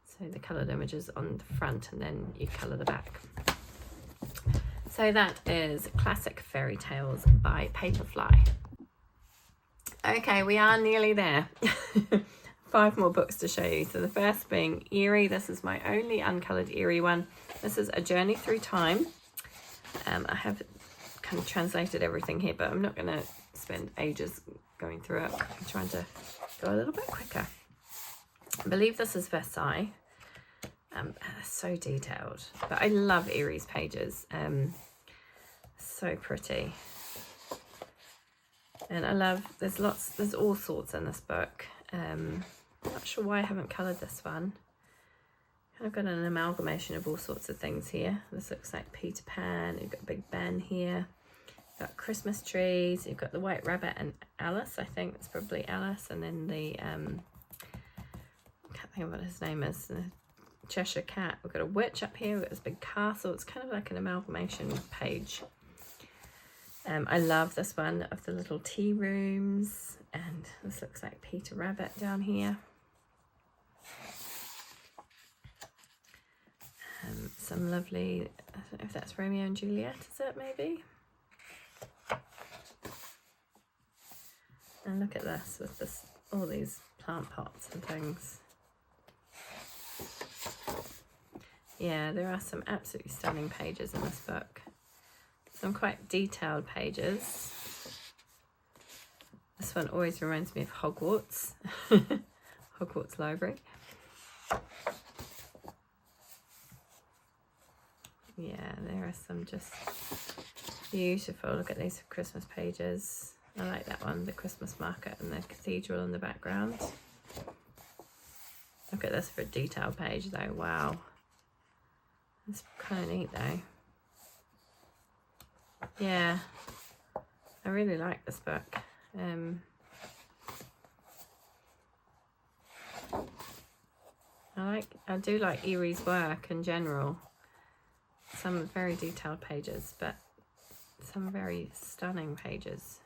So the coloured images on the front and then you colour the back. So that is Classic Fairy Tales by Paperfly. Okay, we are nearly there. 5 more books to show you. So the first being Eerie. This is my only uncoloured Eerie one. This is A Journey Through Time. I have kind of translated everything here, but I'm not going to spend ages going through it. I'm trying to go a little bit quicker. I believe this is Versailles. So detailed, but I love Eerie's pages. So pretty. And I love, there's all sorts in this book. I'm not sure why I haven't coloured this one. I've got an amalgamation of all sorts of things here. This looks like Peter Pan. You've got Big Ben here. You've got Christmas trees. You've got the White Rabbit and Alice. I think it's probably Alice. And then the, I can't think of what his name is. The Cheshire Cat. We've got a witch up here. We've got this big castle. It's kind of like an amalgamation page. I love this one of the little tea rooms. And this looks like Peter Rabbit down here. Some lovely, I don't know if that's Romeo and Juliet, is it maybe? And look at this with this, all these plant pots and things. Yeah, there are some absolutely stunning pages in this book. Some quite detailed pages. This one always reminds me of Hogwarts. Hogwarts Library. Yeah, there are some just beautiful. Look at these Christmas pages. I like that one, the Christmas market and the cathedral in the background. Look at this for a detailed page though. Wow. It's kind of neat though. Yeah, I really like this book. I do like Eerie's work in general. Some very detailed pages, but some very stunning pages.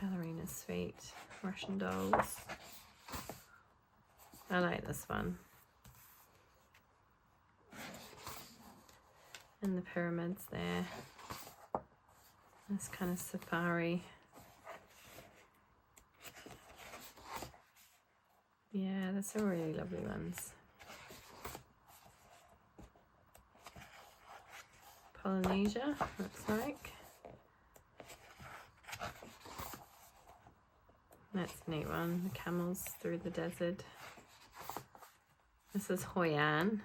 Ballerina Suite, Russian Dolls. I like this one. And the pyramids there. This kind of safari. Yeah, there's some really lovely ones. Polynesia, looks like. That's a neat one. The camels through the desert. This is Hoi An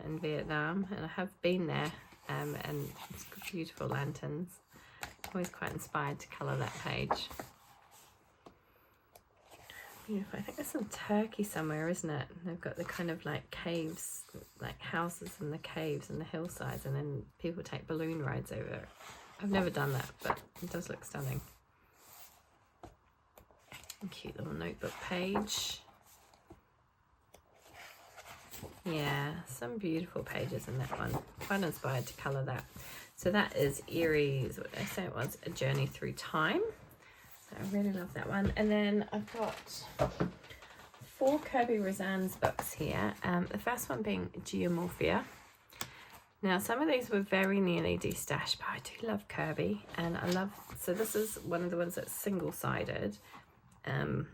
in Vietnam, and I have been there, and it's got beautiful lanterns. Always quite inspired to colour that page. Beautiful. I think there's some Turkey somewhere, isn't it? They've got the kind of like caves, like houses in the caves and the hillsides, and then people take balloon rides over it. I've never done that, but it does look stunning. A cute little notebook page. Yeah, some beautiful pages in that one. Quite inspired to colour that. So that is Erie's, what did I say it was? A Journey Through Time. So I really love that one. And then I've got 4 Kerby Rosanne's books here. The first one being Geomorphia. Now, some of these were very nearly destashed, but I do love Kerby. And I love, so this is one of the ones that's single-sided. I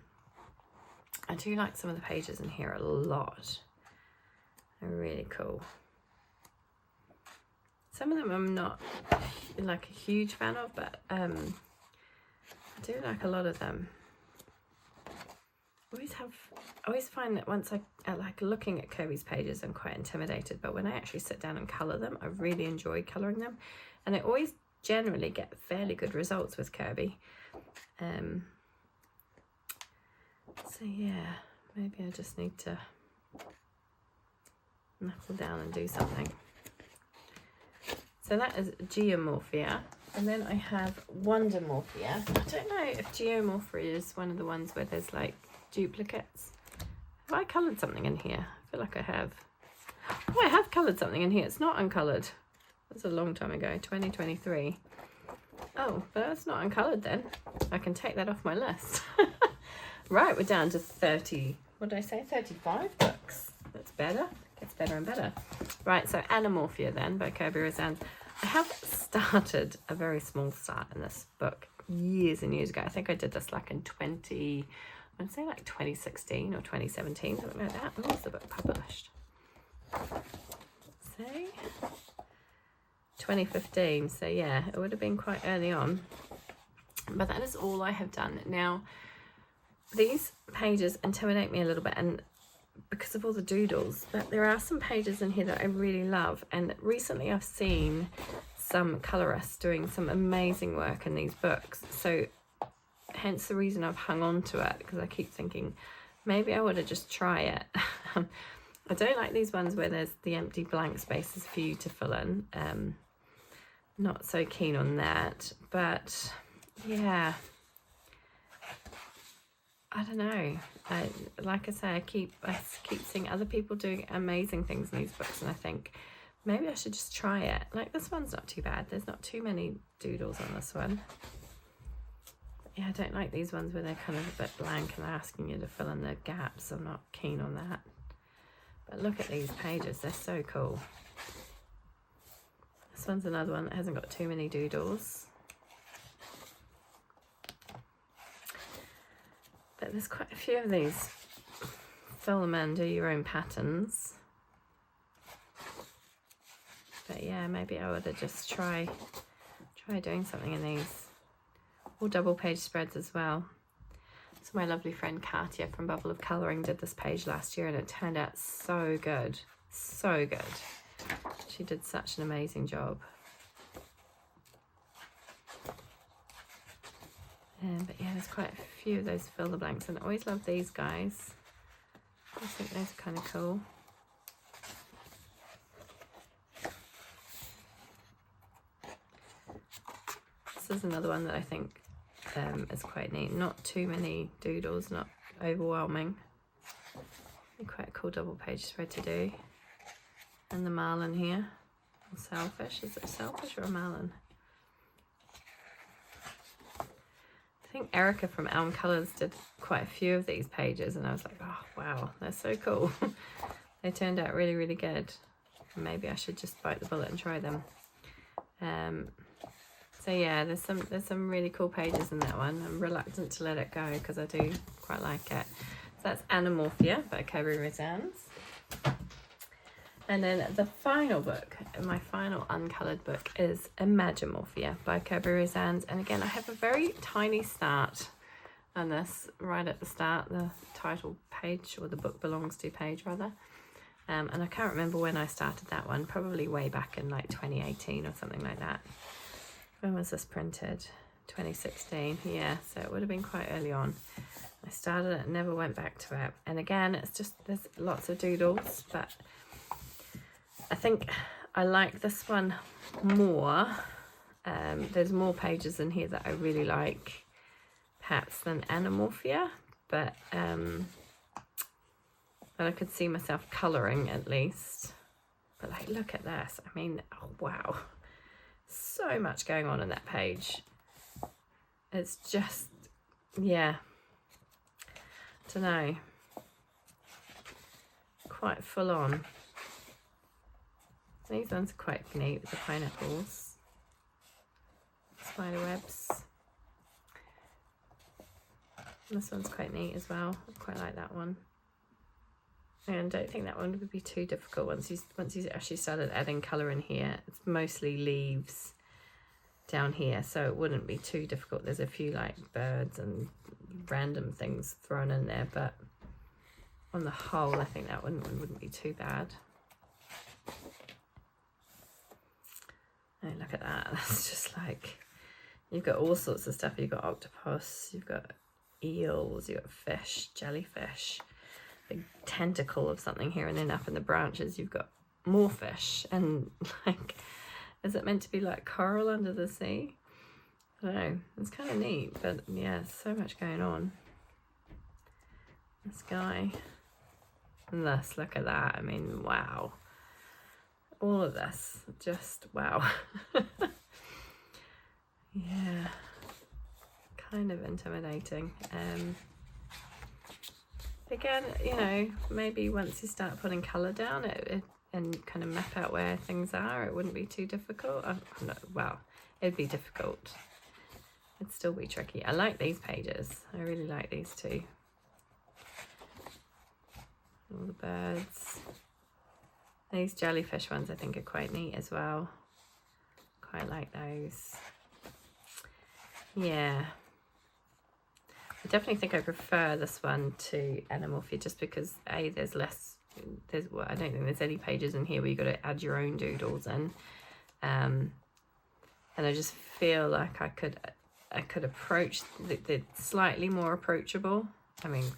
do like some of the pages in here a lot. They're really cool. Some of them I'm not like a huge fan of, but I do like a lot of them. I always find that once I like looking at Kerby's pages, I'm quite intimidated, but when I actually sit down and colour them, I really enjoy colouring them, and I always generally get fairly good results with Kerby. So yeah, maybe I just need to knuckle down and do something. So that is Geomorphia, and then I have Wondermorphia. I don't know if Geomorphia is one of the ones where there's like duplicates. Have I coloured something in here? I feel like I have. Oh, I have coloured something in here. It's not uncoloured. That's a long time ago, 2023. Oh, but that's not uncoloured then. I can take that off my list. Right, we're down to 30, what did I say, 35 books. That's better. Gets better and better. Right, so Anamorphia then by Kerby Rosanne. I have started a very small start in this book years and years ago. I think I did this like in 2016 or 2017, something like that. When was the book published? Say 2015. So yeah, it would have been quite early on. But that is all I have done. Now, these pages intimidate me a little bit, and because of all the doodles, but there are some pages in here that I really love, and recently I've seen some colorists doing some amazing work in these books, so hence the reason I've hung on to it, because I keep thinking maybe I would have just try it. I don't like these ones where there's the empty blank spaces for you to fill in. Not so keen on that, but yeah, I don't know. Like I say, I keep seeing other people doing amazing things in these books, and I think maybe I should just try it. Like, this one's not too bad. There's not too many doodles on this one. Yeah, I don't like these ones where they're kind of a bit blank and they're asking you to fill in the gaps. I'm not keen on that. But look at these pages. They're so cool. This one's another one that hasn't got too many doodles. But there's quite a few of these. Fill them in, do your own patterns. But yeah, maybe I would have just try doing something in these. Or double page spreads as well. So my lovely friend Katia from Bubble of Colouring did this page last year, and it turned out so good. So good. She did such an amazing job. But yeah, there's quite a few of those fill the blanks, and I always love these guys. I think those are kind of cool. This is another one that I think is quite neat. Not too many doodles, not overwhelming. Quite a cool double page spread to do. And the marlin here. Sailfish. Is it a sailfish or a marlin? I think Erica from Elm Colours did quite a few of these pages, and I was like, oh wow, they're so cool. They turned out really, really good. Maybe I should just bite the bullet and try them. So yeah, there's some really cool pages in that one. I'm reluctant to let it go because I do quite like it. So that's Anamorphia by Kerby Rosanne. And then the final book, my final uncoloured book, is Imagorphia by Kerby Rosanne. And again, I have a very tiny start on this, right at the start, the title page, or the book belongs to page rather. And I can't remember when I started that one, probably way back in like 2018 or something like that. When was this printed? 2016, yeah, so it would have been quite early on. I started it and never went back to it. And again, it's just, there's lots of doodles, but I think I like this one more. There's more pages in here that I really like. perhaps than Anamorphia, but I could see myself colouring at least. But like, look at this. I mean, oh, wow. So much going on in that page. It's just, yeah. Don't know. Quite full on. These ones are quite neat with the pineapples. Spider webs. This one's quite neat as well. I quite like that one. And I don't think that one would be too difficult once you actually started adding colour in here. It's mostly leaves down here, so it wouldn't be too difficult. There's a few like birds and random things thrown in there, but on the whole, I think that one wouldn't be too bad. And look at that. That's just like, you've got all sorts of stuff. You've got octopus, you've got eels, you've got fish, jellyfish, a tentacle of something here, and then up in the branches you've got more fish. And like, is it meant to be like coral under the sea? I don't know. It's kind of neat, but yeah, so much going on. This guy. And this, look at that. I mean, wow. All of this, just wow. Yeah, kind of intimidating. Again, you know, maybe once you start putting colour down and kind of map out where things are, it wouldn't be too difficult. No, well, it'd be difficult. It'd still be tricky. I like these pages. I really like these two. All the birds. These jellyfish ones I think are quite neat as well. Quite like those. Yeah. I definitely think I prefer this one to Anamorphia, just because there's less, well, I don't think there's any pages in here where you've got to add your own doodles in. And I just feel like I could approach the slightly more approachable. I mean,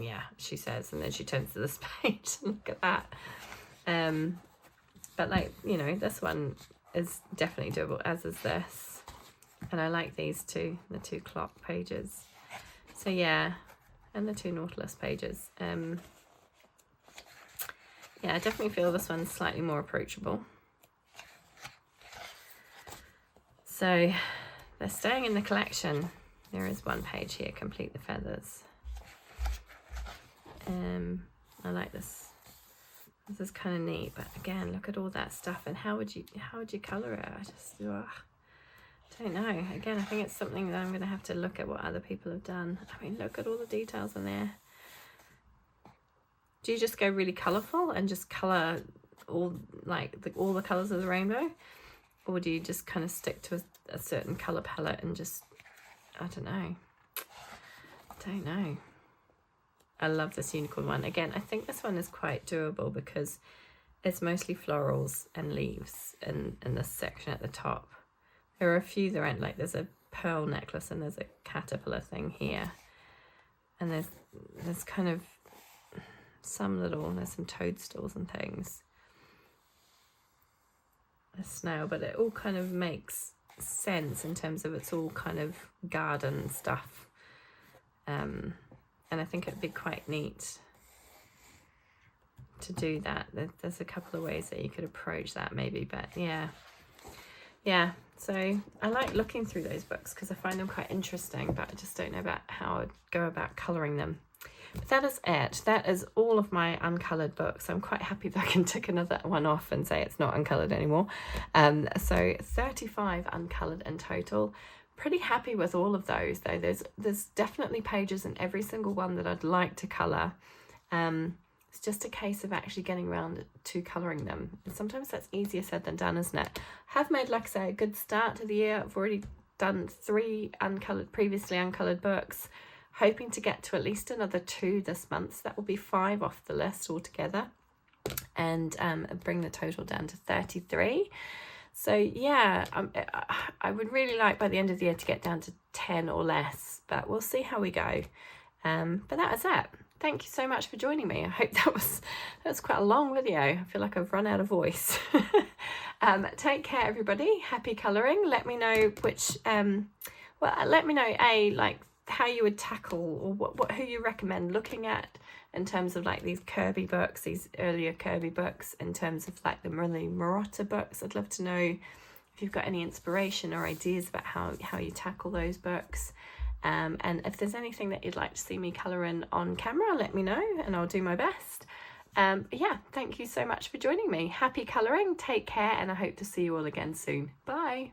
yeah, she says, and then she turns to this page and look at that. But like, you know, this one is definitely doable, as is this. And I like these two, the two clock pages. So yeah, and the two Nautilus pages. Yeah, I definitely feel this one's slightly more approachable. So they're staying in the collection. There is one page here, Complete the Feathers. I like this. This is kind of neat, but again, look at all that stuff. And how would you colour it? I just don't know. Again, I think it's something that I'm going to have to look at what other people have done. I mean, look at all the details in there. Do you just go really colourful and just colour all all the colours of the rainbow, or do you just kind of stick to a certain colour palette and just, I don't know. I love this unicorn one. Again, I think this one is quite doable because it's mostly florals and leaves in this section at the top. There are a few that aren't, like there's a pearl necklace and there's a caterpillar thing here. And there's kind of there's some toadstools and things. A snail, but it all kind of makes sense in terms of it's all kind of garden stuff. And I think it'd be quite neat to do that. There's a couple of ways that you could approach that maybe, but yeah. So I like looking through those books because I find them quite interesting, but I just don't know about how I'd go about colouring them. But that is it. That is all of my uncoloured books. I'm quite happy that I can tick another one off and say it's not uncoloured anymore. So 35 uncoloured in total. Pretty happy with all of those though. There's definitely pages in every single one that I'd like to colour. It's just a case of actually getting around to colouring them. And sometimes that's easier said than done, isn't it? I have made, like I say, a good start to the year. I've already done 3 previously uncoloured books, hoping to get to at least another 2 this month. So that will be 5 off the list altogether, and bring the total down to 33. So yeah, I would really like by the end of the year to get down to 10 or less, but we'll see how we go. But that was it. Thank you so much for joining me. I hope that was quite a long video. I feel like I've run out of voice. Take care, everybody. Happy colouring. Let me know which, let me know, like how you would tackle, or who you recommend looking at in terms of like these Kerby books, these earlier Kerby books, in terms of like the Millie Marotta books. I'd love to know if you've got any inspiration or ideas about how you tackle those books. And if there's anything that you'd like to see me colouring on camera, let me know and I'll do my best. Yeah, thank you so much for joining me. Happy colouring, take care, and I hope to see you all again soon. Bye.